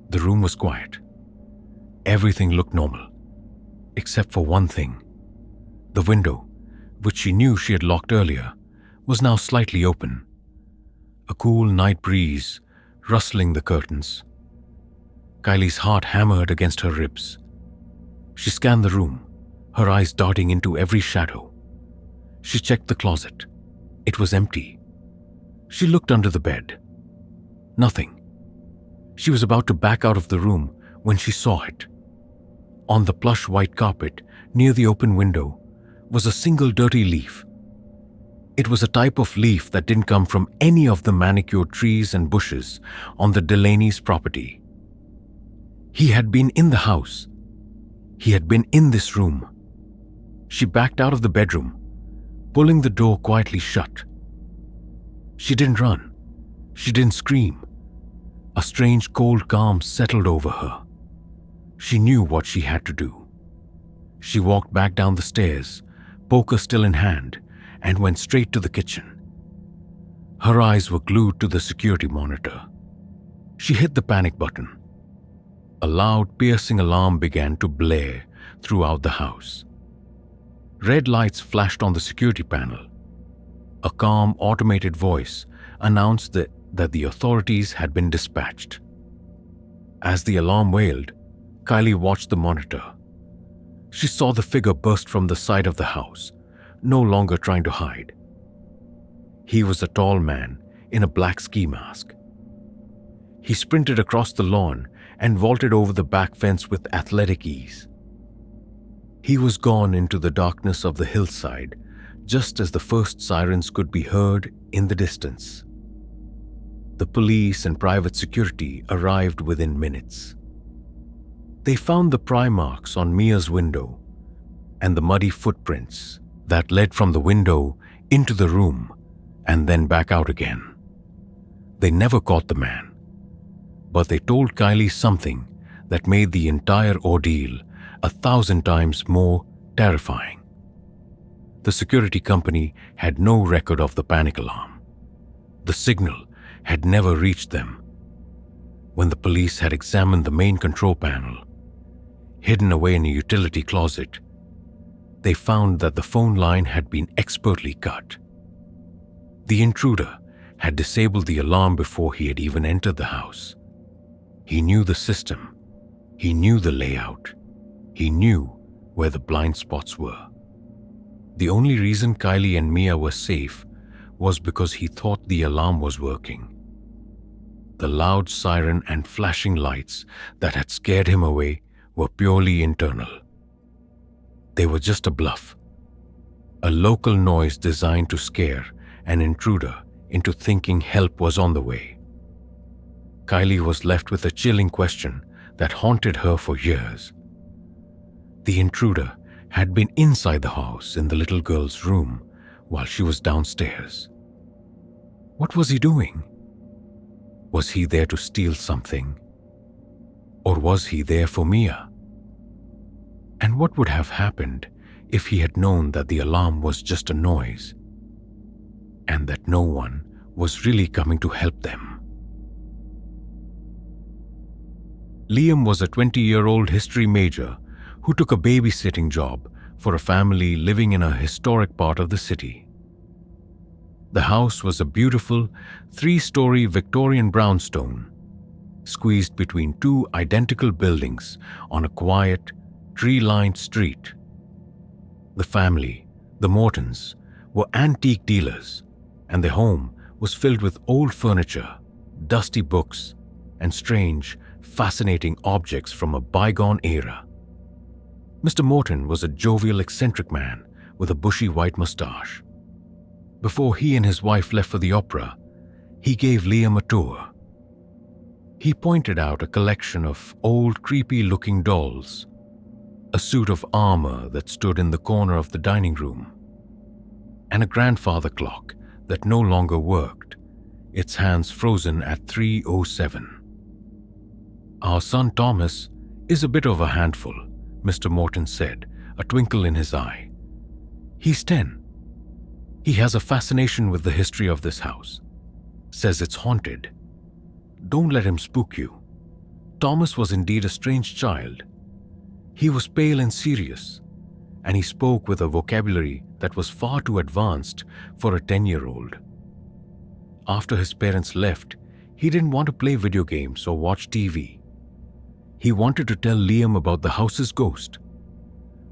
The room was quiet. Everything looked normal, except for one thing. The window, which she knew she had locked earlier, was now slightly open. A cool night breeze rustling the curtains. Kylie's heart hammered against her ribs. She scanned the room, her eyes darting into every shadow. She checked the closet. It was empty. She looked under the bed. Nothing. She was about to back out of the room when she saw it. On the plush white carpet near the open window was a single dirty leaf. It was a type of leaf that didn't come from any of the manicured trees and bushes on the Delaney's property. He had been in the house. He had been in this room. She backed out of the bedroom, pulling the door quietly shut. She didn't run. She didn't scream. A strange cold calm settled over her. She knew what she had to do. She walked back down the stairs, poker still in hand, and went straight to the kitchen. Her eyes were glued to the security monitor. She hit the panic button. A loud, piercing alarm began to blare throughout the house. Red lights flashed on the security panel. A calm, automated voice announced that the authorities had been dispatched. As the alarm wailed, Kylie watched the monitor. She saw the figure burst from the side of the house, no longer trying to hide. He was a tall man in a black ski mask. He sprinted across the lawn and vaulted over the back fence with athletic ease. He was gone into the darkness of the hillside, just as the first sirens could be heard in the distance. The police and private security arrived within minutes. They found the pry marks on Mia's window and the muddy footprints that led from the window into the room and then back out again. They never caught the man, but they told Kylie something that made the entire ordeal 1,000 times more terrifying. The security company had no record of the panic alarm. The signal had never reached them. When the police had examined the main control panel, hidden away in a utility closet, they found that the phone line had been expertly cut. The intruder had disabled the alarm before he had even entered the house. He knew the system. He knew the layout. He knew where the blind spots were. The only reason Kylie and Mia were safe was because he thought the alarm was working. The loud siren and flashing lights that had scared him away were purely internal. They were just a bluff, a local noise designed to scare an intruder into thinking help was on the way. Kylie was left with a chilling question that haunted her for years. The intruder had been inside the house in the little girl's room while she was downstairs. What was he doing? Was he there to steal something? Or was he there for Mia? And what would have happened if he had known that the alarm was just a noise and that no one was really coming to help them? Liam was a 20-year-old history major who took a babysitting job for a family living in a historic part of the city. The house was a beautiful 3-story Victorian brownstone, squeezed between 2 identical buildings on a quiet, tree-lined street. The family, the Mortons, were antique dealers, and their home was filled with old furniture, dusty books, and strange, fascinating objects from a bygone era. Mr. Morton was a jovial, eccentric man with a bushy white mustache. Before he and his wife left for the opera, he gave Liam a tour. He pointed out a collection of old, creepy-looking dolls, a suit of armor that stood in the corner of the dining room, and a grandfather clock that no longer worked, its hands frozen at 3:07. "Our son Thomas is a bit of a handful," Mr. Morton said, a twinkle in his eye. "He's 10. He has a fascination with the history of this house. Says it's haunted. Don't let him spook you." Thomas was indeed a strange child. He was pale and serious, and he spoke with a vocabulary that was far too advanced for a 10-year-old. After his parents left, he didn't want to play video games or watch TV. He wanted to tell Liam about the house's ghost.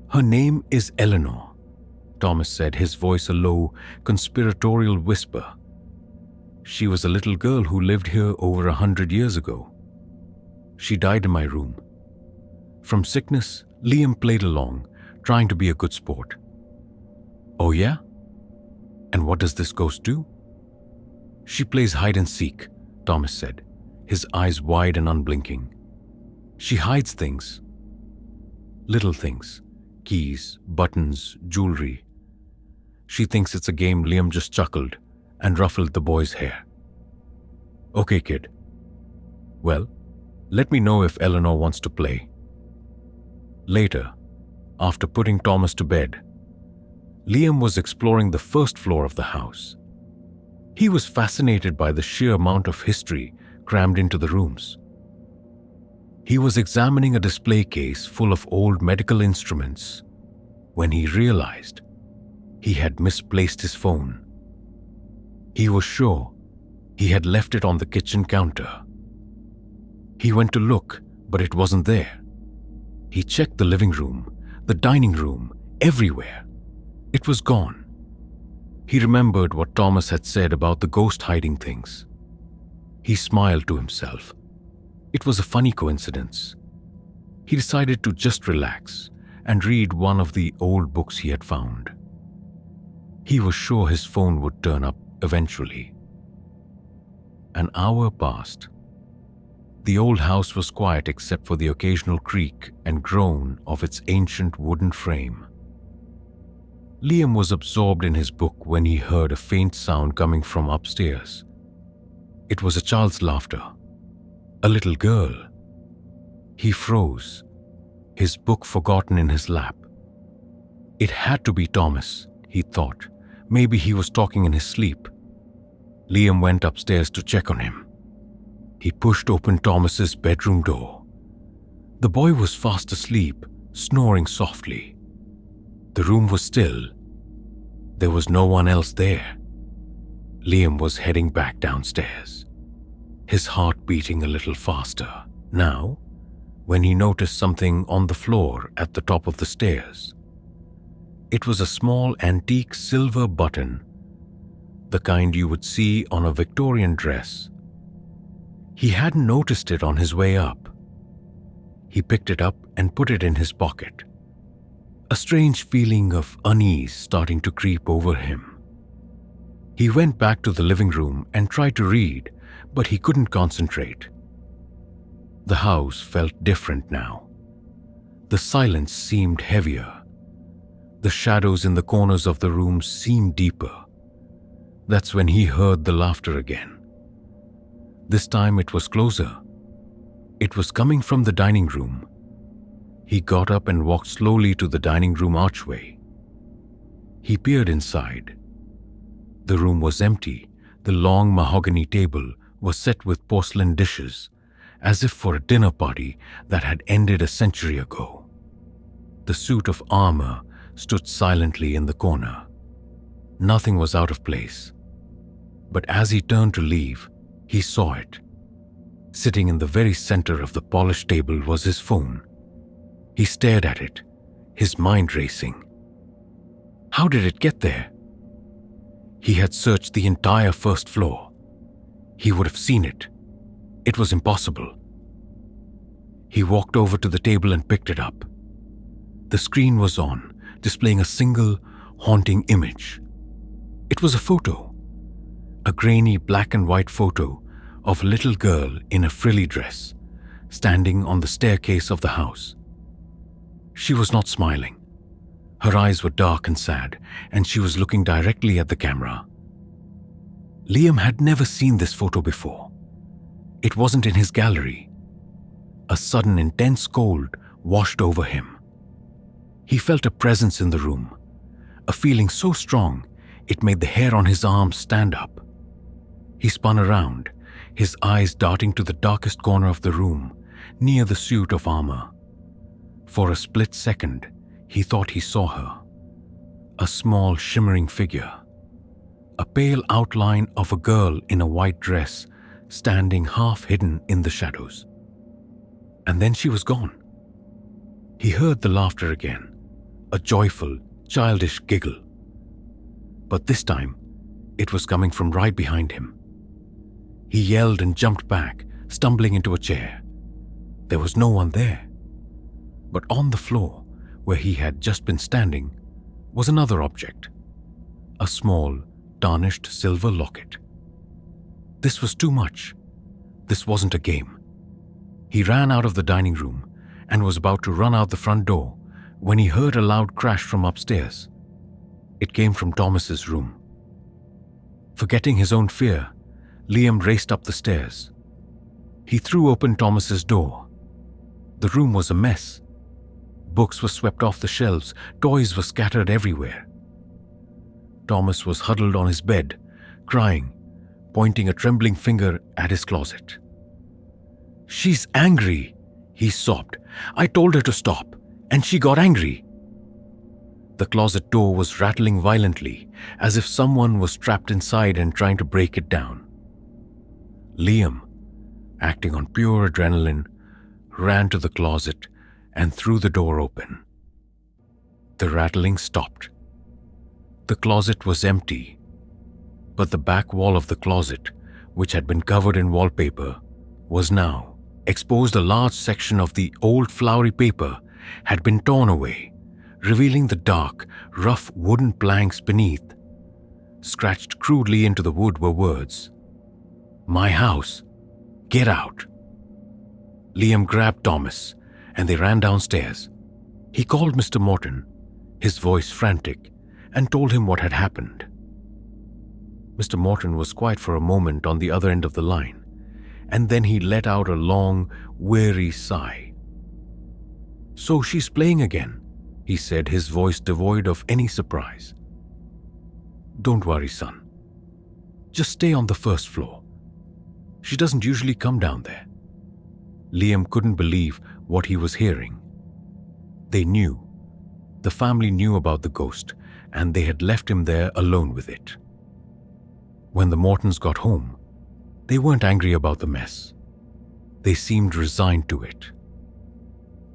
"Her name is Eleanor," Thomas said, his voice a low, conspiratorial whisper. "She was a little girl who lived here over 100 years ago. She died in my room." From sickness, Liam played along, trying to be a good sport. "Oh yeah? And what does this ghost do?" "She plays hide and seek," Thomas said, his eyes wide and unblinking. "She hides things. Little things. Keys, buttons, jewelry. She thinks it's a game." Liam just chuckled and ruffled the boy's hair. "Okay, kid. Well, let me know if Eleanor wants to play." Later, after putting Thomas to bed, Liam was exploring the first floor of the house. He was fascinated by the sheer amount of history crammed into the rooms. He was examining a display case full of old medical instruments when he realized he had misplaced his phone. He was sure he had left it on the kitchen counter. He went to look, but it wasn't there. He checked the living room, the dining room, everywhere. It was gone. He remembered what Thomas had said about the ghost hiding things. He smiled to himself. It was a funny coincidence. He decided to just relax and read one of the old books he had found. He was sure his phone would turn up eventually. An hour passed. The old house was quiet except for the occasional creak and groan of its ancient wooden frame. Liam was absorbed in his book when he heard a faint sound coming from upstairs. It was a child's laughter. A little girl. He froze, his book forgotten in his lap. It had to be Thomas, he thought. Maybe he was talking in his sleep. Liam went upstairs to check on him. He pushed open Thomas's bedroom door. The boy was fast asleep, snoring softly. The room was still. There was no one else there. Liam was heading back downstairs, his heart beating a little faster. Now, when he noticed something on the floor at the top of the stairs. It was a small antique silver button, the kind you would see on a Victorian dress. He hadn't noticed it on his way up. He picked it up and put it in his pocket. A strange feeling of unease starting to creep over him. He went back to the living room and tried to read, but he couldn't concentrate. The house felt different now. The silence seemed heavier. The shadows in the corners of the room seemed deeper. That's when he heard the laughter again. This time it was closer. It was coming from the dining room. He got up and walked slowly to the dining room archway. He peered inside. The room was empty. The long mahogany table was set with porcelain dishes, as if for a dinner party that had ended a century ago. The suit of armor stood silently in the corner. Nothing was out of place. But as he turned to leave, he saw it. Sitting in the very center of the polished table was his phone. He stared at it, his mind racing. How did it get there? He had searched the entire first floor. He would have seen it. It was impossible. He walked over to the table and picked it up. The screen was on, displaying a single, haunting image. It was a photo. A grainy black and white photo of a little girl in a frilly dress, standing on the staircase of the house. She was not smiling. Her eyes were dark and sad, and she was looking directly at the camera. Liam had never seen this photo before. It wasn't in his gallery. A sudden intense cold washed over him. He felt a presence in the room, a feeling so strong it made the hair on his arms stand up. He spun around, his eyes darting to the darkest corner of the room, near the suit of armor. For a split second, he thought he saw her. A small, shimmering figure. A pale outline of a girl in a white dress, standing half hidden in the shadows. And then she was gone. He heard the laughter again, a joyful, childish giggle. But this time, it was coming from right behind him. He yelled and jumped back, stumbling into a chair. There was no one there. But on the floor, where he had just been standing, was another object. A small, tarnished silver locket. This was too much. This wasn't a game. He ran out of the dining room and was about to run out the front door when he heard a loud crash from upstairs. It came from Thomas's room. Forgetting his own fear, Liam raced up the stairs. He threw open Thomas's door. The room was a mess. Books were swept off the shelves, toys were scattered everywhere. Thomas was huddled on his bed, crying, pointing a trembling finger at his closet. "She's angry," he sobbed. "I told her to stop, and she got angry." The closet door was rattling violently, as if someone was trapped inside and trying to break it down. Liam, acting on pure adrenaline, ran to the closet and threw the door open. The rattling stopped. The closet was empty, but the back wall of the closet, which had been covered in wallpaper, was now exposed. A large section of the old flowery paper had been torn away, revealing the dark, rough wooden planks beneath. scratched crudely into the wood were words, "My house. Get out." Liam grabbed Thomas and they ran downstairs. He called Mr. Morton, his voice frantic, and told him what had happened. Mr. Morton was quiet for a moment on the other end of the line, and then he let out a long, weary sigh. "So she's playing again," he said, his voice devoid of any surprise. "Don't worry, son. Just stay on the first floor. She doesn't usually come down there." Liam couldn't believe what he was hearing. They knew. The family knew about the ghost, and they had left him there alone with it. When the Mortons got home, they weren't angry about the mess. They seemed resigned to it.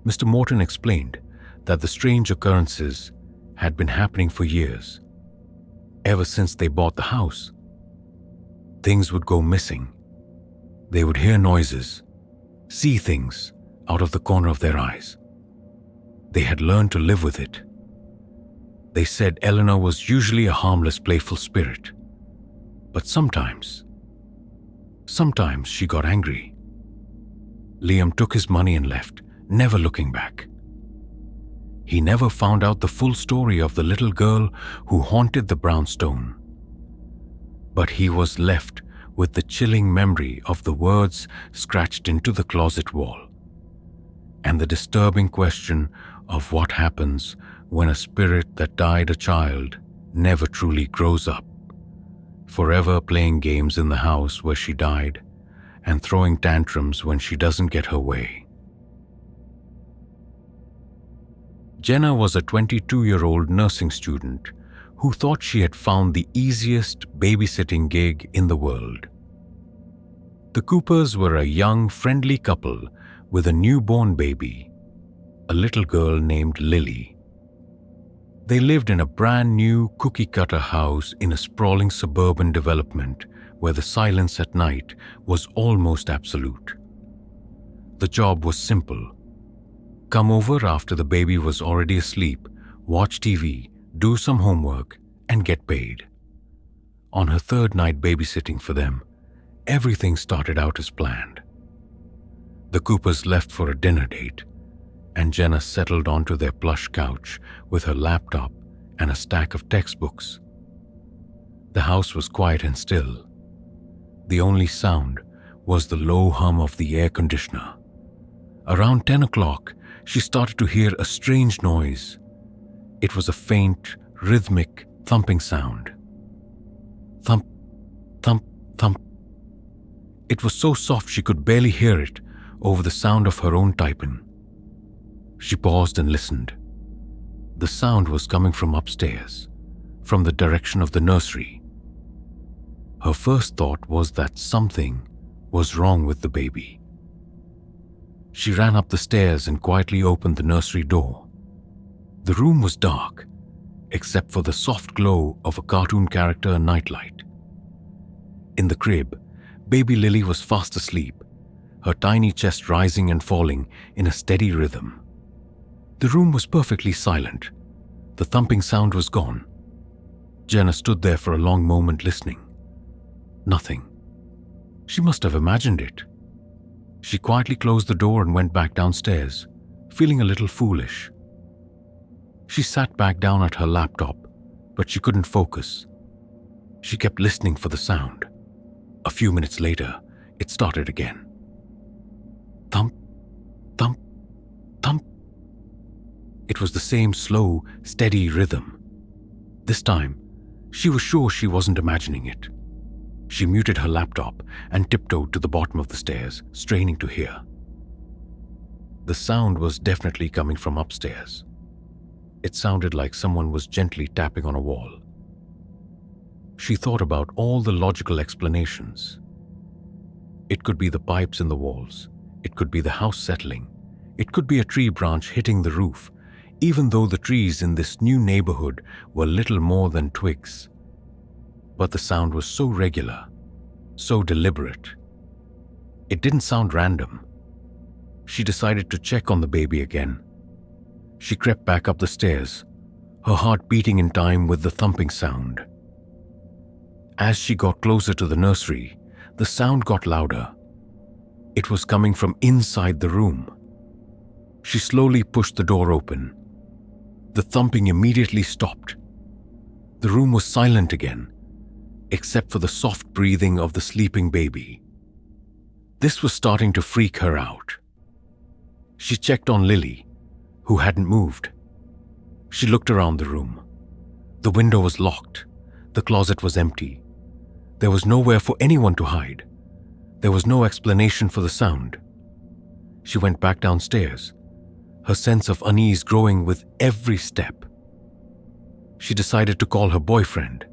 Mr. Morton explained that the strange occurrences had been happening for years. Ever since they bought the house, things would go missing. They would hear noises, see things out of the corner of their eyes. They had learned to live with it. They said Eleanor was usually a harmless, playful spirit. But sometimes she got angry. Liam took his money and left, never looking back. He never found out the full story of the little girl who haunted the brownstone. But he was left with the chilling memory of the words scratched into the closet wall, and the disturbing question of what happens when a spirit that died a child never truly grows up, forever playing games in the house where she died and throwing tantrums when she doesn't get her way. Jenna was a 22-year-old nursing student who thought she had found the easiest babysitting gig in the world. The Coopers were a young, friendly couple with a newborn baby, a little girl named Lily. They lived in a brand new cookie-cutter house in a sprawling suburban development where the silence at night was almost absolute. The job was simple. Come over after the baby was already asleep, watch TV, do some homework, and get paid. On her third night babysitting for them, everything started out as planned. The Coopers left for a dinner date, and Jenna settled onto their plush couch with her laptop and a stack of textbooks. The house was quiet and still. The only sound was the low hum of the air conditioner. Around 10 o'clock, she started to hear a strange noise. It was a faint, rhythmic thumping sound. Thump, thump, thump. It was so soft she could barely hear it over the sound of her own typing. She paused and listened. The sound was coming from upstairs, from the direction of the nursery. Her first thought was that something was wrong with the baby. She ran up the stairs and quietly opened the nursery door. The room was dark, except for the soft glow of a cartoon character nightlight. In the crib, baby Lily was fast asleep, her tiny chest rising and falling in a steady rhythm. The room was perfectly silent. The thumping sound was gone. Jenna stood there for a long moment listening. Nothing. She must have imagined it. She quietly closed the door and went back downstairs, feeling a little foolish. She sat back down at her laptop, but she couldn't focus. She kept listening for the sound. A few minutes later, it started again. Thump, thump, thump. It was the same slow, steady rhythm. This time, she was sure she wasn't imagining it. She muted her laptop and tiptoed to the bottom of the stairs, straining to hear. The sound was definitely coming from upstairs. It sounded like someone was gently tapping on a wall. She thought about all the logical explanations. It could be the pipes in the walls. It could be the house settling. It could be a tree branch hitting the roof, even though the trees in this new neighborhood were little more than twigs. But the sound was so regular, so deliberate. It didn't sound random. She decided to check on the baby again. She crept back up the stairs, her heart beating in time with the thumping sound. As she got closer to the nursery, the sound got louder. It was coming from inside the room. She slowly pushed the door open. The thumping immediately stopped. The room was silent again, except for the soft breathing of the sleeping baby. This was starting to freak her out. She checked on Lily, who hadn't moved. She looked around the room. The window was locked. The closet was empty. There was nowhere for anyone to hide. There was no explanation for the sound. She went back downstairs, her sense of unease growing with every step. She decided to call her boyfriend,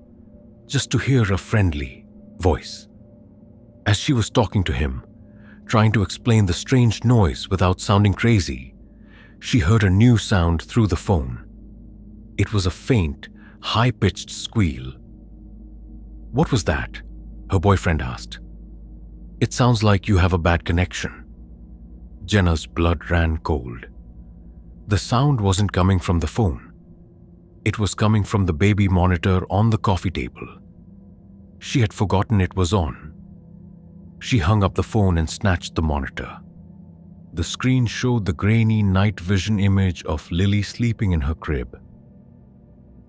just to hear a friendly voice. As she was talking to him, trying to explain the strange noise without sounding crazy, she heard a new sound through the phone. It was a faint, high-pitched squeal. "What was that?" her boyfriend asked. "It sounds like you have a bad connection." Jenna's blood ran cold. The sound wasn't coming from the phone. It was coming from the baby monitor on the coffee table. She had forgotten it was on. She hung up the phone and snatched the monitor. The screen showed the grainy night vision image of Lily sleeping in her crib.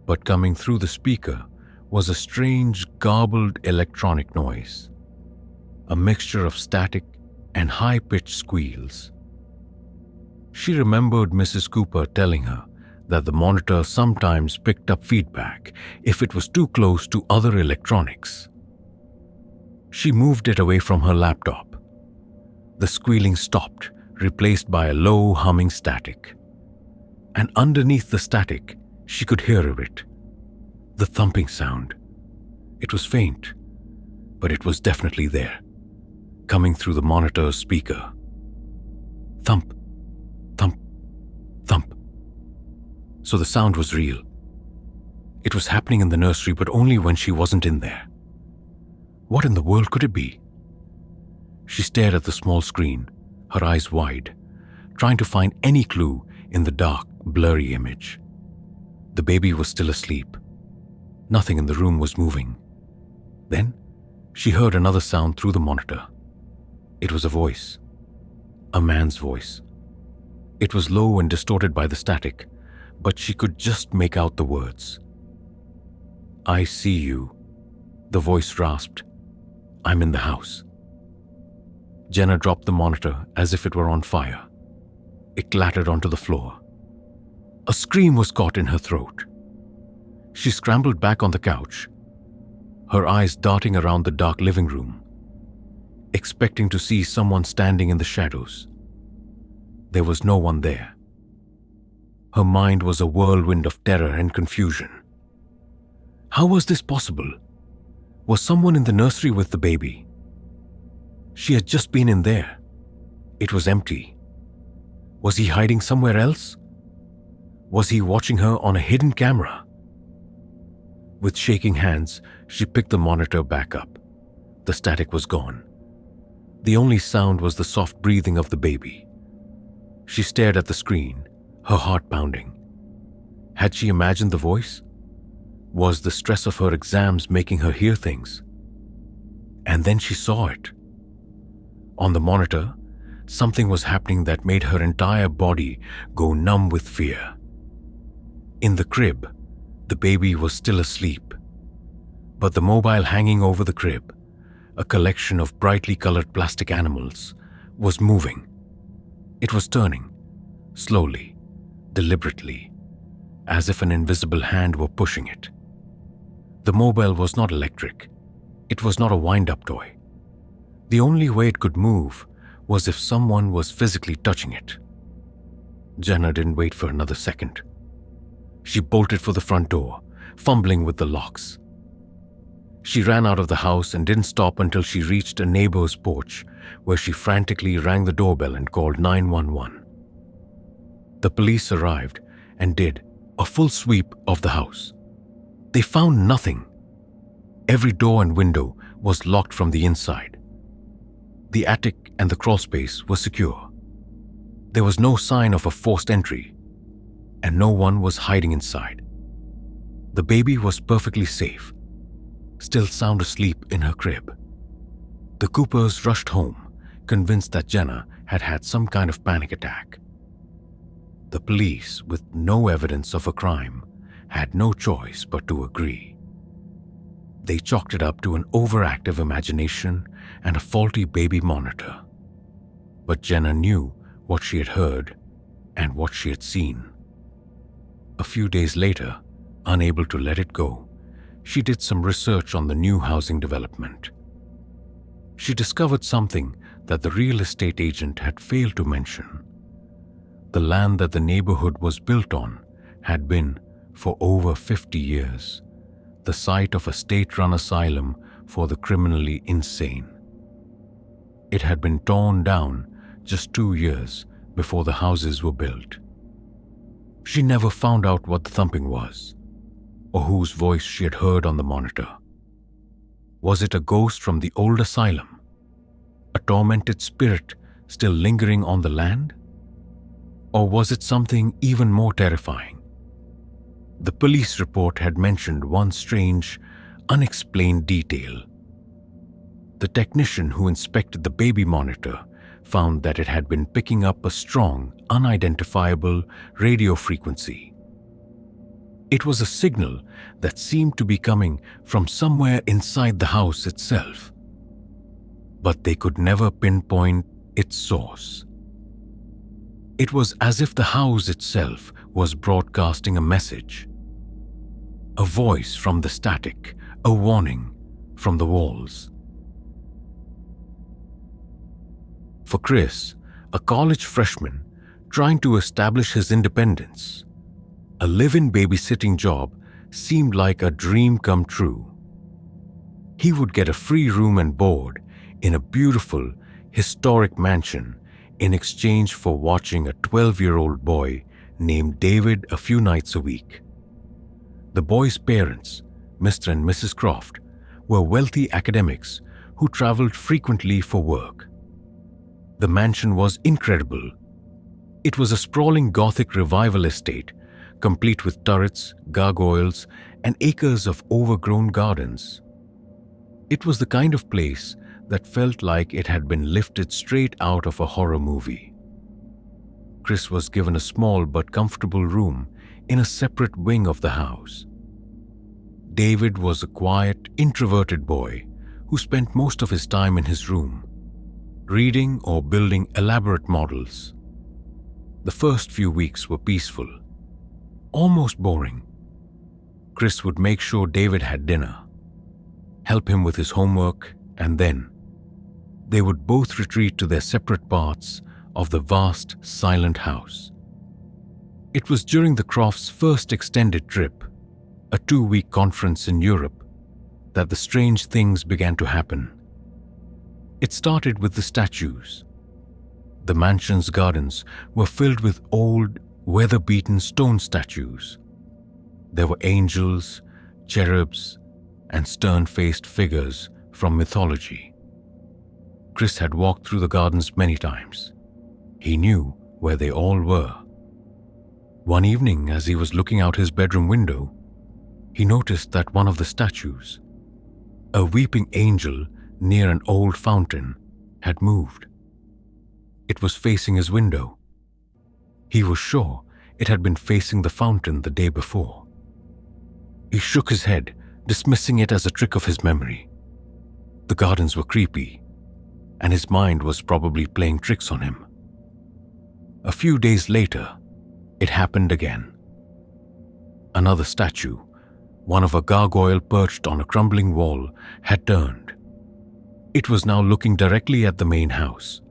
But coming through the speaker was a strange, garbled electronic noise, a mixture of static and high-pitched squeals. She remembered Mrs. Cooper telling her that the monitor sometimes picked up feedback if it was too close to other electronics. She moved it away from her laptop. The squealing stopped, replaced by a low humming static. And underneath the static, she could hear it. The thumping sound. It was faint, but it was definitely there, coming through the monitor's speaker. Thump, thump, thump. So the sound was real. It was happening in the nursery, but only when she wasn't in there. What in the world could it be? She stared at the small screen, her eyes wide, trying to find any clue in the dark, blurry image. The baby was still asleep. Nothing in the room was moving. Then, she heard another sound through the monitor. It was a voice. A man's voice. It was low and distorted by the static, but she could just make out the words. "I see you," the voice rasped. "I'm in the house." Jenna dropped the monitor as if it were on fire. It clattered onto the floor. A scream was caught in her throat. She scrambled back on the couch, her eyes darting around the dark living room, expecting to see someone standing in the shadows. There was no one there. Her mind was a whirlwind of terror and confusion. How was this possible? Was someone in the nursery with the baby? She had just been in there. It was empty. Was he hiding somewhere else? Was he watching her on a hidden camera? With shaking hands, she picked the monitor back up. The static was gone. The only sound was the soft breathing of the baby. She stared at the screen, her heart pounding. Had she imagined the voice? Was the stress of her exams making her hear things? And then she saw it. On the monitor, something was happening that made her entire body go numb with fear. In the crib, the baby was still asleep, but the mobile hanging over the crib, a collection of brightly colored plastic animals, was moving. It was turning, slowly, deliberately, as if an invisible hand were pushing it. The mobile was not electric. It was not a wind-up toy. The only way it could move was if someone was physically touching it. Jenna didn't wait for another second. She bolted for the front door, fumbling with the locks. She ran out of the house and didn't stop until she reached a neighbor's porch, where she frantically rang the doorbell and called 911. The police arrived and did a full sweep of the house. They found nothing. Every door and window was locked from the inside. The attic and the crawlspace were secure. There was no sign of a forced entry, and no one was hiding inside. The baby was perfectly safe, still sound asleep in her crib. The Coopers rushed home, convinced that Jenna had had some kind of panic attack. The police, with no evidence of a crime, had no choice but to agree. They chalked it up to an overactive imagination and a faulty baby monitor. But Jenna knew what she had heard and what she had seen. A few days later, unable to let it go, she did some research on the new housing development. She discovered something that the real estate agent had failed to mention. The land that the neighborhood was built on had been, for over 50 years, the site of a state-run asylum for the criminally insane. It had been torn down just 2 years before the houses were built. She never found out what the thumping was, or whose voice she had heard on the monitor. Was it a ghost from the old asylum? A tormented spirit still lingering on the land? Or was it something even more terrifying? The police report had mentioned one strange, unexplained detail. The technician who inspected the baby monitor found that it had been picking up a strong, unidentifiable radio frequency. It was a signal that seemed to be coming from somewhere inside the house itself, but they could never pinpoint its source. It was as if the house itself was broadcasting a message, a voice from the static, a warning from the walls. For Chris, a college freshman trying to establish his independence, a live-in babysitting job seemed like a dream come true. He would get a free room and board in a beautiful, historic mansion in exchange for watching a 12-year-old boy named David a few nights a week. The boy's parents, Mr. and Mrs. Croft, were wealthy academics who traveled frequently for work. The mansion was incredible. It was a sprawling Gothic revival estate, complete with turrets, gargoyles, and acres of overgrown gardens. It was the kind of place that felt like it had been lifted straight out of a horror movie. Chris was given a small but comfortable room in a separate wing of the house. David was a quiet, introverted boy who spent most of his time in his room, reading or building elaborate models. The first few weeks were peaceful, almost boring. Chris would make sure David had dinner, help him with his homework, and then they would both retreat to their separate parts of the vast, silent house. It was during the Crofts' first extended trip, a 2-week conference in Europe, that the strange things began to happen. It started with the statues. The mansion's gardens were filled with old, weather-beaten stone statues. There were angels, cherubs, and stern-faced figures from mythology. Chris had walked through the gardens many times. He knew where they all were. One evening, as he was looking out his bedroom window, he noticed that one of the statues, a weeping angel near an old fountain, had moved. It was facing his window. He was sure it had been facing the fountain the day before. He shook his head, dismissing it as a trick of his memory. The gardens were creepy, and his mind was probably playing tricks on him. A few days later, it happened again. Another statue, one of a gargoyle perched on a crumbling wall, had turned. It was now looking directly at the main house.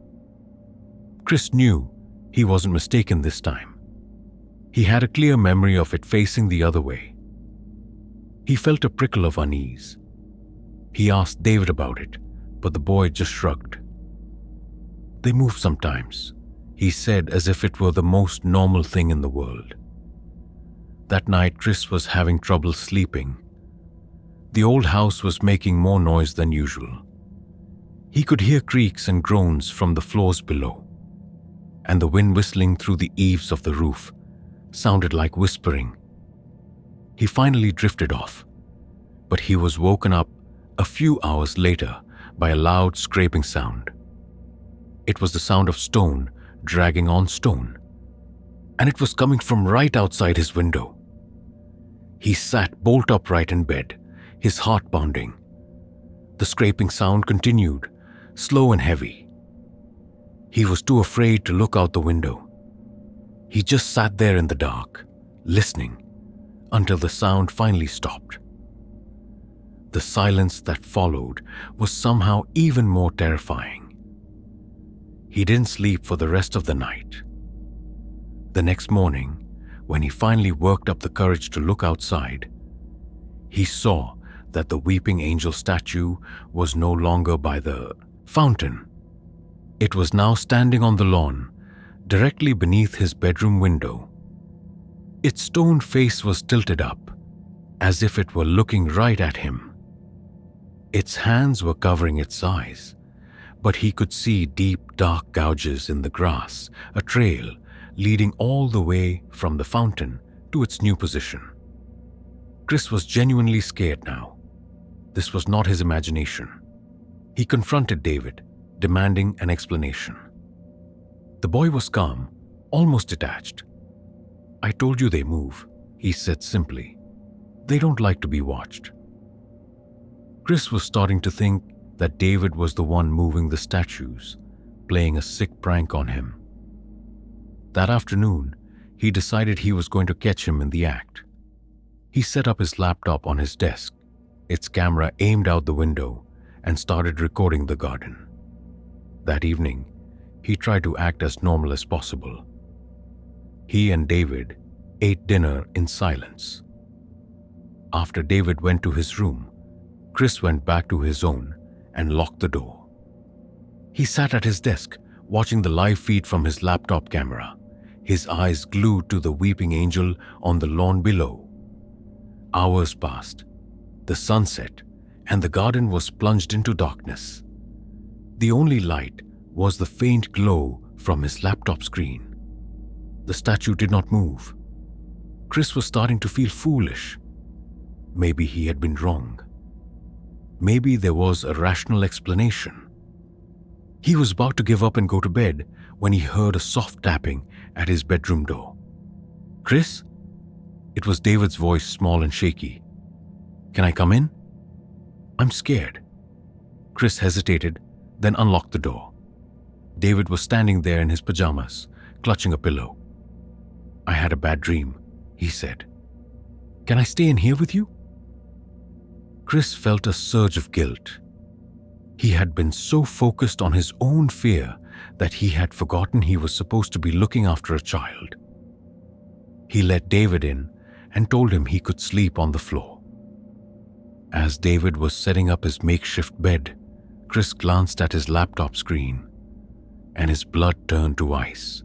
Chris knew he wasn't mistaken this time. He had a clear memory of it facing the other way. He felt a prickle of unease. He asked David about it, but the boy just shrugged. "They move sometimes," he said, as if it were the most normal thing in the world. That night, Chris was having trouble sleeping. The old house was making more noise than usual. He could hear creaks and groans from the floors below, and the wind whistling through the eaves of the roof sounded like whispering. He finally drifted off, but he was woken up a few hours later by a loud scraping sound. It was the sound of stone dragging on stone, and it was coming from right outside his window. He sat bolt upright in bed, his heart pounding. The scraping sound continued, slow and heavy. He was too afraid to look out the window. He just sat there in the dark, listening, until the sound finally stopped. The silence that followed was somehow even more terrifying. He didn't sleep for the rest of the night. The next morning, when he finally worked up the courage to look outside, he saw that the weeping angel statue was no longer by the fountain. It was now standing on the lawn, directly beneath his bedroom window. Its stone face was tilted up, as if it were looking right at him. Its hands were covering its eyes, but he could see deep, dark gouges in the grass, a trail leading all the way from the fountain to its new position. Chris was genuinely scared now. This was not his imagination. He confronted David, demanding an explanation. The boy was calm, almost detached. "I told you they move," he said simply. "They don't like to be watched." Chris was starting to think that David was the one moving the statues, playing a sick prank on him. That afternoon, he decided he was going to catch him in the act. He set up his laptop on his desk, its camera aimed out the window, and started recording the garden. That evening, he tried to act as normal as possible. He and David ate dinner in silence. After David went to his room, Chris went back to his own and locked the door. He sat at his desk, watching the live feed from his laptop camera, his eyes glued to the weeping angel on the lawn below. Hours passed, the sun set, and the garden was plunged into darkness. The only light was the faint glow from his laptop screen. The statue did not move. Chris was starting to feel foolish. Maybe he had been wrong. Maybe there was a rational explanation. He was about to give up and go to bed when he heard a soft tapping at his bedroom door. "Chris?" It was David's voice, small and shaky. "Can I come in?" "I'm scared." Chris hesitated, then unlocked the door. David was standing there in his pajamas, clutching a pillow. "I had a bad dream," he said. "Can I stay in here with you?" Chris felt a surge of guilt. He had been so focused on his own fear that he had forgotten he was supposed to be looking after a child. He let David in and told him he could sleep on the floor. As David was setting up his makeshift bed, Chris glanced at his laptop screen, and his blood turned to ice.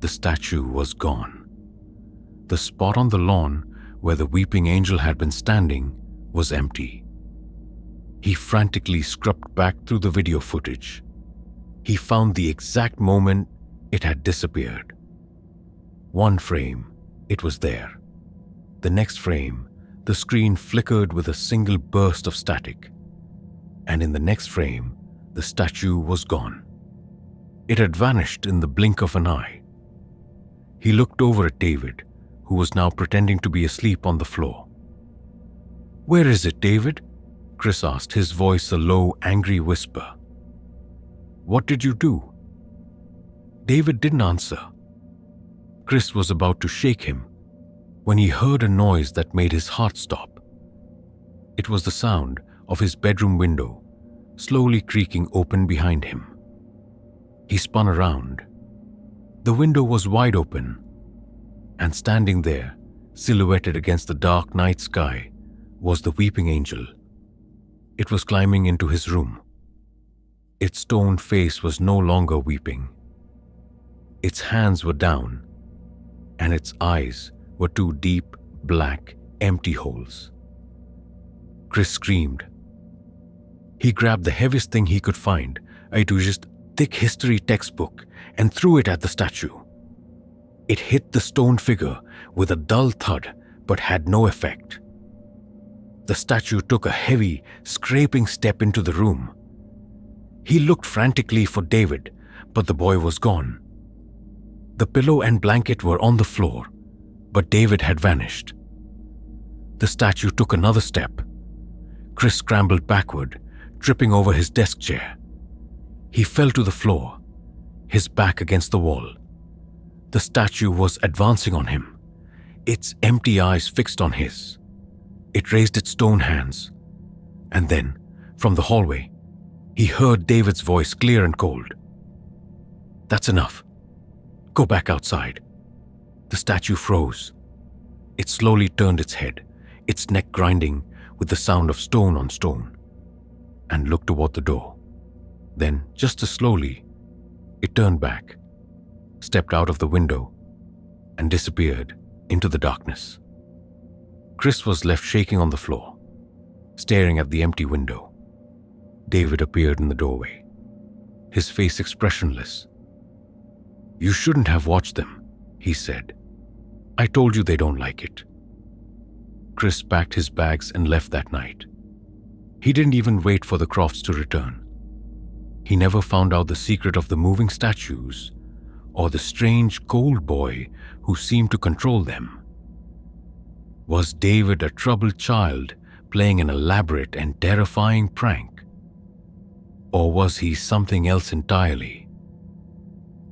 The statue was gone. The spot on the lawn where the weeping angel had been standing was empty. He frantically scrubbed back through the video footage. He found the exact moment it had disappeared. One frame, it was there. The next frame, the screen flickered with a single burst of static. And in the next frame, the statue was gone. It had vanished in the blink of an eye. He looked over at David, who was now pretending to be asleep on the floor. "Where is it, David?" Chris asked, his voice a low, angry whisper. "What did you do?" David didn't answer. Chris was about to shake him when he heard a noise that made his heart stop. It was the sound of his bedroom window slowly creaking open behind him. He spun around. The window was wide open, and standing there, silhouetted against the dark night sky, was the weeping angel. It was climbing into his room. Its stone face was no longer weeping. Its hands were down, and its eyes were two deep, black, empty holes. Chris screamed. He grabbed the heaviest thing he could find, a just thick history textbook, and threw it at the statue. It hit the stone figure with a dull thud, but had no effect. The statue took a heavy, scraping step into the room. He looked frantically for David, but the boy was gone. The pillow and blanket were on the floor, but David had vanished. The statue took another step. Chris scrambled backward, tripping over his desk chair. He fell to the floor, his back against the wall. The statue was advancing on him, its empty eyes fixed on his. It raised its stone hands, and then, from the hallway, he heard David's voice clear and cold. "That's enough. Go back outside." The statue froze. It slowly turned its head, its neck grinding with the sound of stone on stone, and looked toward the door. Then, just as slowly, it turned back, stepped out of the window, and disappeared into the darkness. Chris was left shaking on the floor, staring at the empty window. David appeared in the doorway, his face expressionless. "You shouldn't have watched them," he said. "I told you they don't like it." Chris packed his bags and left that night. He didn't even wait for the Crofts to return. He never found out the secret of the moving statues or the strange, cold boy who seemed to control them. Was David a troubled child playing an elaborate and terrifying prank? Or was he something else entirely?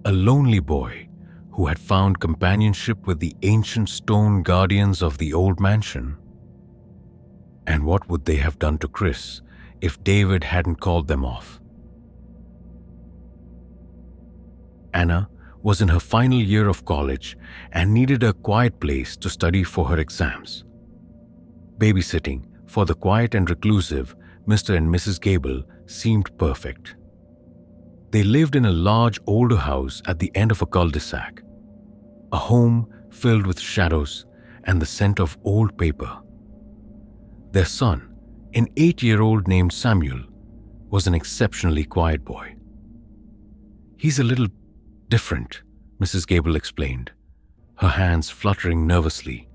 A lonely boy who had found companionship with the ancient stone guardians of the old mansion? And what would they have done to Chris if David hadn't called them off? Anna was in her final year of college and needed a quiet place to study for her exams. Babysitting for the quiet and reclusive Mr. and Mrs. Gable seemed perfect. They lived in a large older house at the end of a cul-de-sac, a home filled with shadows and the scent of old paper. Their son, an 8-year-old named Samuel, was an exceptionally quiet boy. "He's a little different," Mrs. Gable explained, her hands fluttering nervously.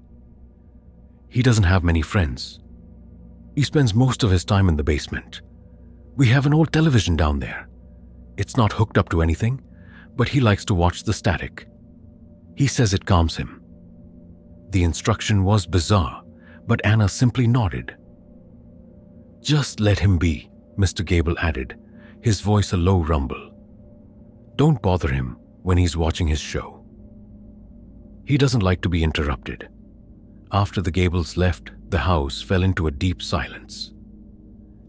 "He doesn't have many friends. He spends most of his time in the basement. We have an old television down there. It's not hooked up to anything, but he likes to watch the static. He says it calms him." The instruction was bizarre, but Anna simply nodded. "Just let him be," Mr. Gable added, his voice a low rumble. "Don't bother him when he's watching his show. He doesn't like to be interrupted." After the Gables left, the house fell into a deep silence.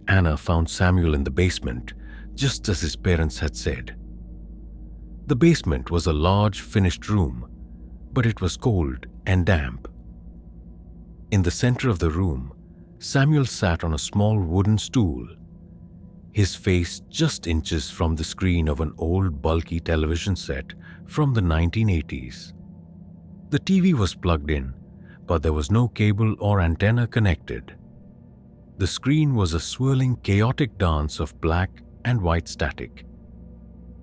Anna found Samuel in the basement, just as his parents had said. The basement was a large, finished room, but it was cold and damp. In the center of the room, Samuel sat on a small wooden stool, his face just inches from the screen of an old, bulky television set from the 1980s. The TV was plugged in, but there was no cable or antenna connected. The screen was a swirling, chaotic dance of black and white static,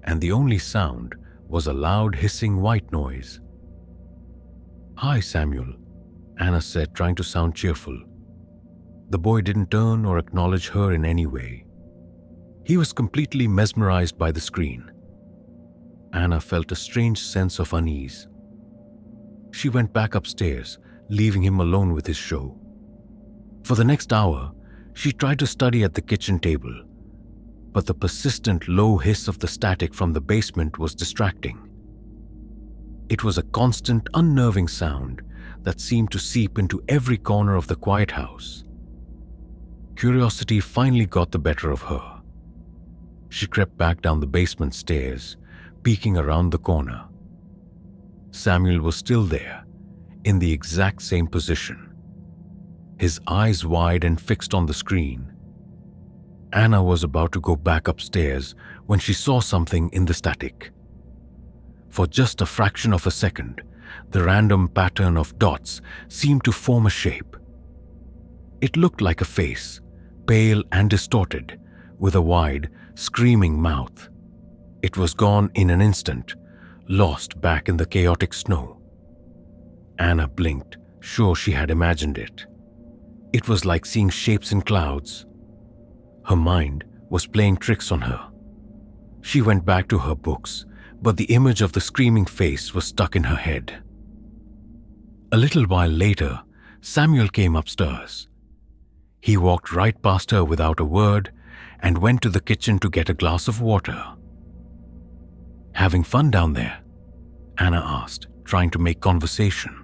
and the only sound was a loud, hissing white noise. "Hi, Samuel," Anna said, trying to sound cheerful. The boy didn't turn or acknowledge her in any way. He was completely mesmerized by the screen. Anna felt a strange sense of unease. She went back upstairs, leaving him alone with his show. For the next hour, she tried to study at the kitchen table, but the persistent low hiss of the static from the basement was distracting. It was a constant, unnerving sound that seemed to seep into every corner of the quiet house. Curiosity finally got the better of her. She crept back down the basement stairs, peeking around the corner. Samuel was still there, in the exact same position, his eyes wide and fixed on the screen. Anna was about to go back upstairs when she saw something in the static. For just a fraction of a second, the random pattern of dots seemed to form a shape. It looked like a face, pale and distorted, with a wide, screaming mouth. It was gone in an instant, lost back in the chaotic snow. Anna blinked, sure she had imagined it. It was like seeing shapes in clouds. Her mind was playing tricks on her. She went back to her books, but the image of the screaming face was stuck in her head. A little while later, Samuel came upstairs. He walked right past her without a word and went to the kitchen to get a glass of water. "Having fun down there?" Anna asked, trying to make conversation.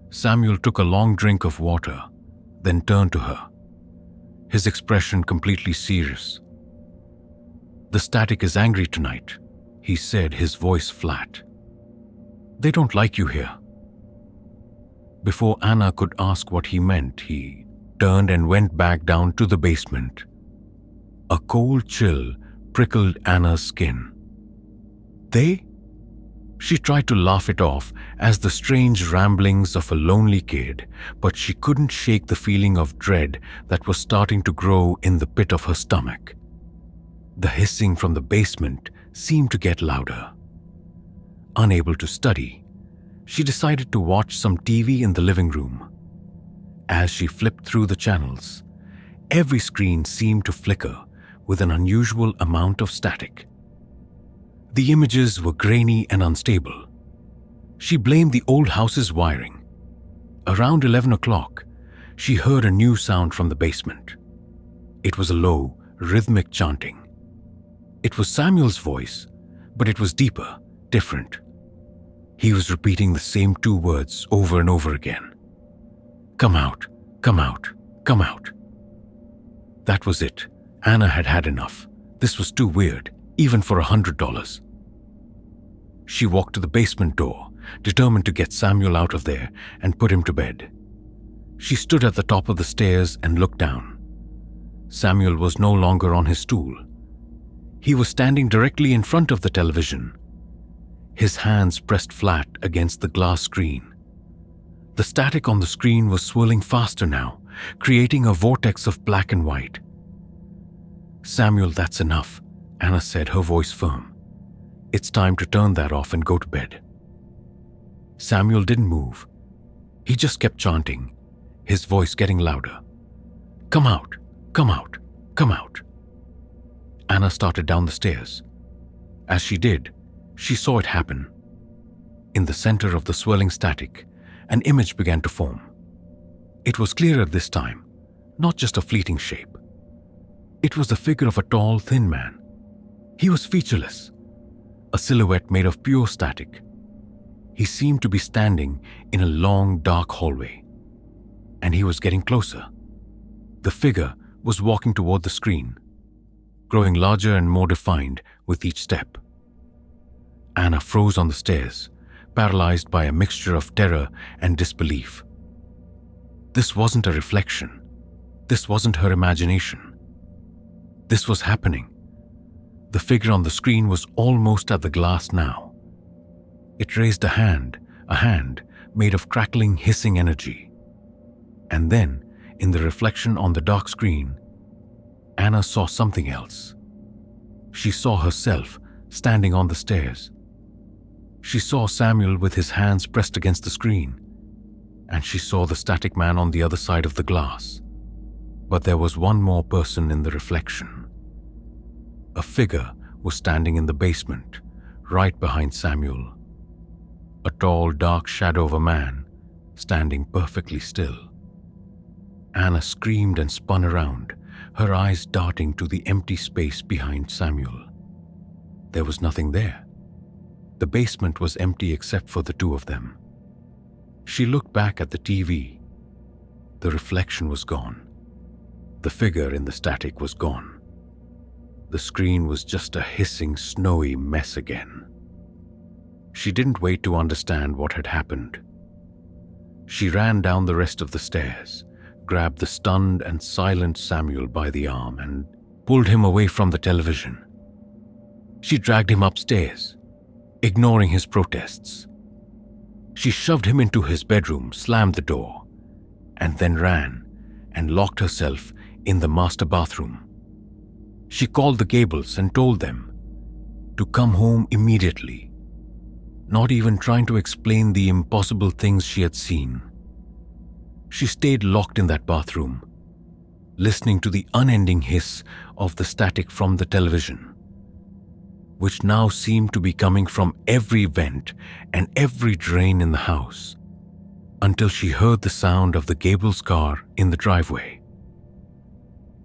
Samuel took a long drink of water, then turned to her, his expression completely serious. "The static is angry tonight," he said, his voice flat. "They don't like you here." Before Anna could ask what he meant, he turned and went back down to the basement. A cold chill prickled Anna's skin. "They?" She tried to laugh it off as the strange ramblings of a lonely kid, but she couldn't shake the feeling of dread that was starting to grow in the pit of her stomach. The hissing from the basement seemed to get louder. Unable to study, she decided to watch some TV in the living room. As she flipped through the channels, every screen seemed to flicker with an unusual amount of static. The images were grainy and unstable. She blamed the old house's wiring. Around 11 o'clock, she heard a new sound from the basement. It was a low, rhythmic chanting. It was Samuel's voice, but it was deeper, different. He was repeating the same two words over and over again. "Come out, come out, come out." That was it. Anna had had enough. This was too weird, even for $100. She walked to the basement door, determined to get Samuel out of there and put him to bed. She stood at the top of the stairs and looked down. Samuel was no longer on his stool. He was standing directly in front of the television, his hands pressed flat against the glass screen. The static on the screen was swirling faster now, creating a vortex of black and white. "Samuel, that's enough," Anna said, her voice firm. "It's time to turn that off and go to bed." Samuel didn't move. He just kept chanting, his voice getting louder. "Come out, come out, come out." Anna started down the stairs. As she did, she saw it happen. In the center of the swirling static, an image began to form. It was clearer this time, not just a fleeting shape. It was the figure of a tall, thin man. He was featureless, a silhouette made of pure static. He seemed to be standing in a long, dark hallway, and he was getting closer. The figure was walking toward the screen, growing larger and more defined with each step. Anna froze on the stairs, paralyzed by a mixture of terror and disbelief. This wasn't a reflection. This wasn't her imagination. This was happening. The figure on the screen was almost at the glass now. It raised a hand made of crackling, hissing energy. And then, in the reflection on the dark screen, Anna saw something else. She saw herself standing on the stairs. She saw Samuel with his hands pressed against the screen, and she saw the static man on the other side of the glass. But there was one more person in the reflection. A figure was standing in the basement, right behind Samuel. A tall, dark shadow of a man, standing perfectly still. Anna screamed and spun around, her eyes darting to the empty space behind Samuel. There was nothing there. The basement was empty except for the two of them. She looked back at the TV. The reflection was gone. The figure in the static was gone. The screen was just a hissing, snowy mess again. She didn't wait to understand what had happened. She ran down the rest of the stairs, grabbed the stunned and silent Samuel by the arm and pulled him away from the television. She dragged him upstairs, ignoring his protests. She shoved him into his bedroom, slammed the door, and then ran and locked herself in the master bathroom. She called the Gables and told them to come home immediately, not even trying to explain the impossible things she had seen. She stayed locked in that bathroom, listening to the unending hiss of the static from the television, which now seemed to be coming from every vent and every drain in the house, until she heard the sound of the Gables' car in the driveway.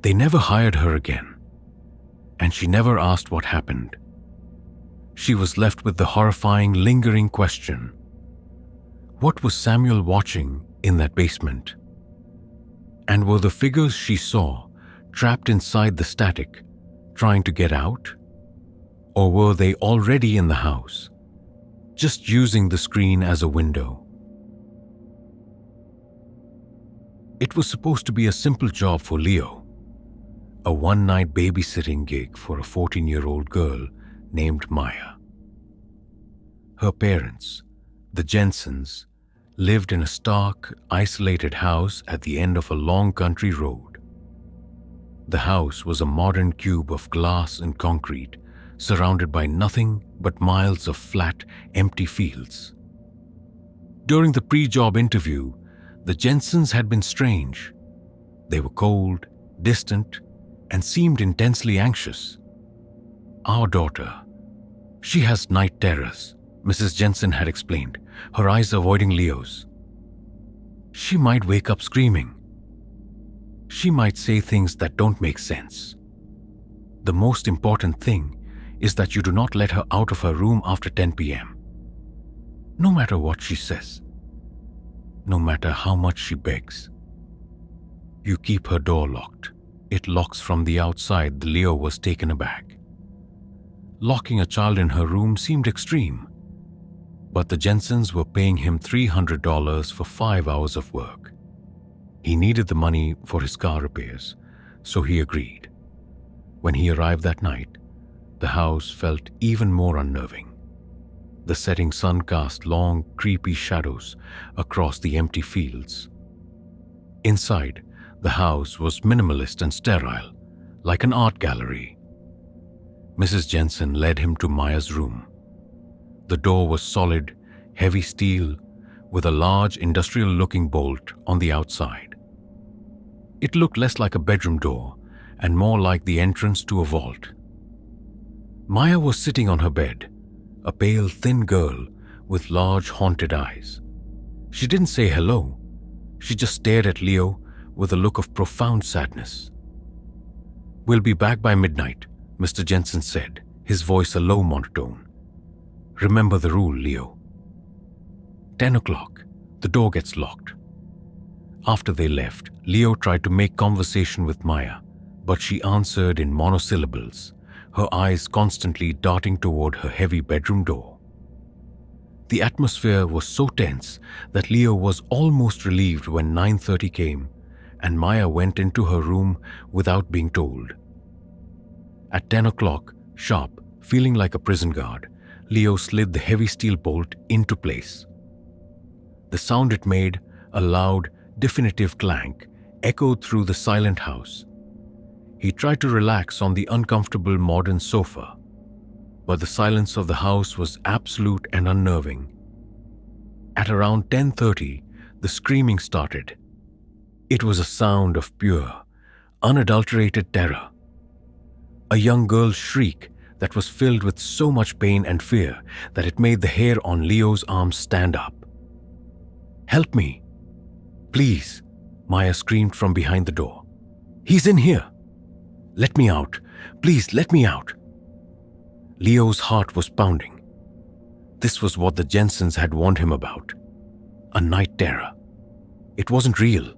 They never hired her again, and she never asked what happened. She was left with the horrifying, lingering question: what was Samuel watching in that basement? And were the figures she saw trapped inside the static, trying to get out? Or were they already in the house, just using the screen as a window? It was supposed to be a simple job for Leo, a one-night babysitting gig for a 14-year-old girl named Maya. Her parents, the Jensens, lived in a stark, isolated house at the end of a long country road. The house was a modern cube of glass and concrete, surrounded by nothing but miles of flat, empty fields. During the pre-job interview, the Jensens had been strange. They were cold, distant, and seemed intensely anxious. "Our daughter, she has night terrors," Mrs. Jensen had explained, her eyes avoiding Leo's. "She might wake up screaming. She might say things that don't make sense. The most important thing is that you do not let her out of her room after 10 p.m. No matter what she says, no matter how much she begs. You keep her door locked. It locks from the outside." Leo was taken aback. Locking a child in her room seemed extreme, but the Jensens were paying him $300 for 5 hours of work. He needed the money for his car repairs, so he agreed. When he arrived that night, the house felt even more unnerving. The setting sun cast long, creepy shadows across the empty fields. Inside, the house was minimalist and sterile, like an art gallery. Mrs. Jensen led him to Maya's room. The door was solid, heavy steel, with a large industrial-looking bolt on the outside. It looked less like a bedroom door and more like the entrance to a vault. Maya was sitting on her bed, a pale, thin girl with large, haunted eyes. She didn't say hello. She just stared at Leo with a look of profound sadness. "We'll be back by midnight," Mr. Jensen said, his voice a low monotone. "Remember the rule, Leo. 10 o'clock, the door gets locked." After they left, Leo tried to make conversation with Maya, but she answered in monosyllables, her eyes constantly darting toward her heavy bedroom door. The atmosphere was so tense that Leo was almost relieved when 9:30 came and Maya went into her room without being told. At 10 o'clock, sharp, feeling like a prison guard, Leo slid the heavy steel bolt into place. The sound it made, a loud, definitive clank, echoed through the silent house. He tried to relax on the uncomfortable modern sofa, but the silence of the house was absolute and unnerving. At around 10:30, the screaming started. It was a sound of pure, unadulterated terror. A young girl's shriek that was filled with so much pain and fear that it made the hair on Leo's arms stand up. "Help me, please," Maya screamed from behind the door. "He's in here. Let me out. Please, let me out." Leo's heart was pounding. This was what the Jensens had warned him about. A night terror. It wasn't real.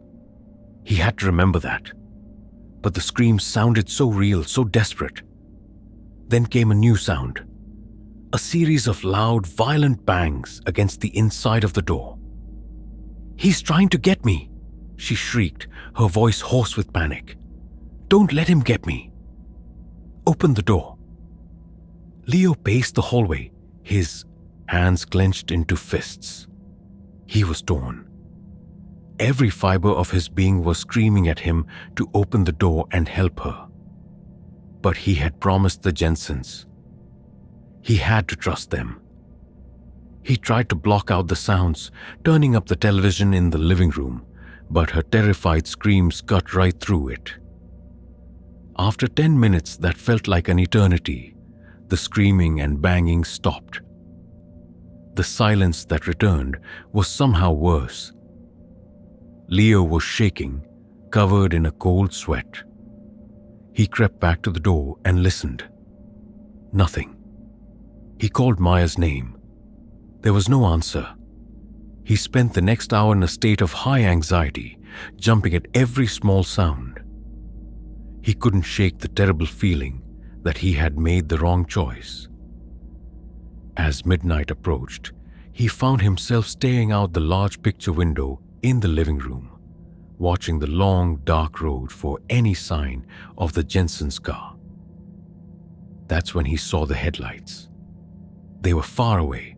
He had to remember that. But the screams sounded so real, so desperate. Then came a new sound. A series of loud, violent bangs against the inside of the door. "He's trying to get me," she shrieked, her voice hoarse with panic. "Don't let him get me. Open the door." Leo paced the hallway, his hands clenched into fists. He was torn. Every fiber of his being was screaming at him to open the door and help her. But he had promised the Jensens. He had to trust them. He tried to block out the sounds, turning up the television in the living room, but her terrified screams cut right through it. After 10 minutes that felt like an eternity, the screaming and banging stopped. The silence that returned was somehow worse. Leo was shaking, covered in a cold sweat. He crept back to the door and listened. Nothing. He called Maya's name. There was no answer. He spent the next hour in a state of high anxiety, jumping at every small sound. He couldn't shake the terrible feeling that he had made the wrong choice. As midnight approached, he found himself staring out the large picture window in the living room, watching the long, dark road for any sign of the Jensen's car. That's when he saw the headlights. They were far away,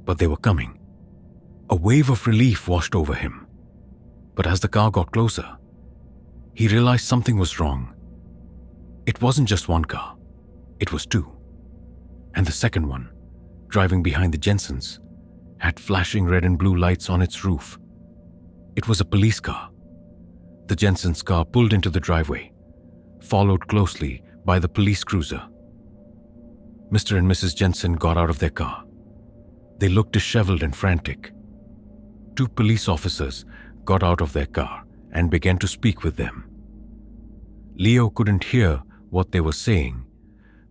but they were coming. A wave of relief washed over him. But as the car got closer, he realized something was wrong. It wasn't just one car. It was two. And the second one, driving behind the Jensens, had flashing red and blue lights on its roof. It was a police car. The Jensen's car pulled into the driveway, followed closely by the police cruiser. Mr. and Mrs. Jensen got out of their car. They looked disheveled and frantic. Two police officers got out of their car and began to speak with them. Leo couldn't hear what they were saying,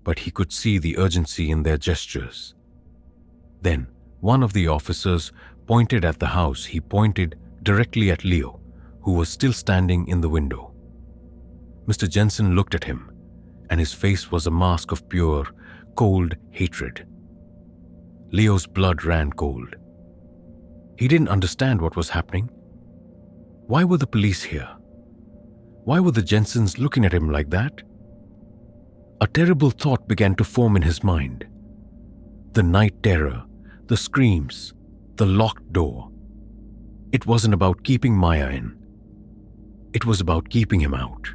but he could see the urgency in their gestures. Then, one of the officers pointed at the house. He pointed directly at Leo, who was still standing in the window. Mr. Jensen looked at him, and his face was a mask of pure, cold hatred. Leo's blood ran cold. He didn't understand what was happening. Why were the police here? Why were the Jensens looking at him like that? A terrible thought began to form in his mind. The night terror, the screams, the locked door. It wasn't about keeping Maya in. It was about keeping him out.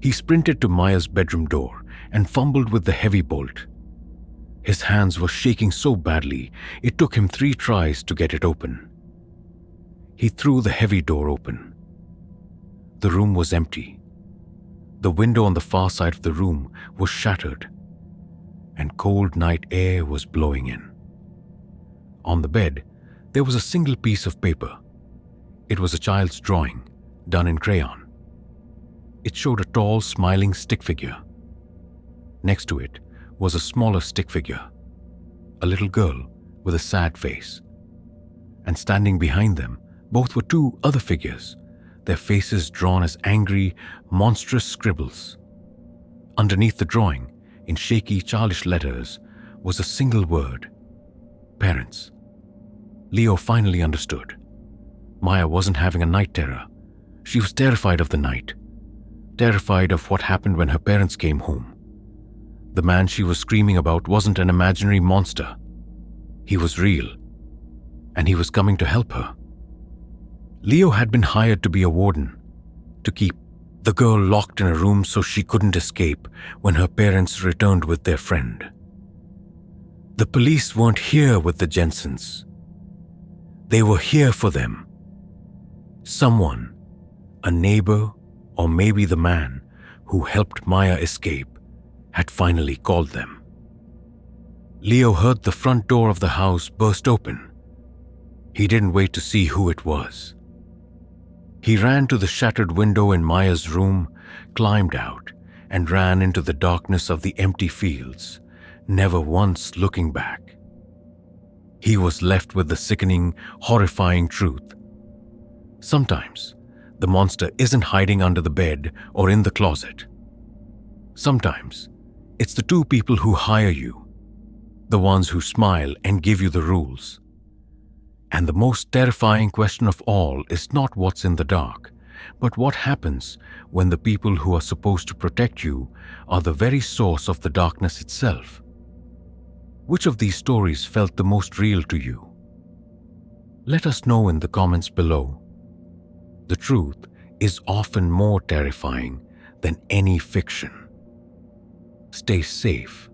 He sprinted to Maya's bedroom door and fumbled with the heavy bolt. His hands were shaking so badly, it took him 3 tries to get it open. He threw the heavy door open. The room was empty. The window on the far side of the room was shattered, and cold night air was blowing in. On the bed, there was a single piece of paper. It was a child's drawing, done in crayon. It showed a tall, smiling stick figure. Next to it was a smaller stick figure, a little girl with a sad face. And standing behind them, both were 2 other figures, their faces drawn as angry, monstrous scribbles. Underneath the drawing, in shaky, childish letters, was a single word: parents. Leo finally understood. Maya wasn't having a night terror. She was terrified of the night, terrified of what happened when her parents came home. The man she was screaming about wasn't an imaginary monster. He was real, and he was coming to help her. Leo had been hired to be a warden, to keep the girl locked in a room so she couldn't escape when her parents returned with their friend. The police weren't here with the Jensens. They were here for them. Someone, a neighbor, or maybe the man who helped Maya escape, had finally called them. Leo heard the front door of the house burst open. He didn't wait to see who it was. He ran to the shattered window in Maya's room, climbed out, and ran into the darkness of the empty fields, never once looking back. He was left with the sickening, horrifying truth. Sometimes, the monster isn't hiding under the bed or in the closet. Sometimes, it's the 2 people who hire you, the ones who smile and give you the rules. And the most terrifying question of all is not what's in the dark, but what happens when the people who are supposed to protect you are the very source of the darkness itself. Which of these stories felt the most real to you? Let us know in the comments below. The truth is often more terrifying than any fiction. Stay safe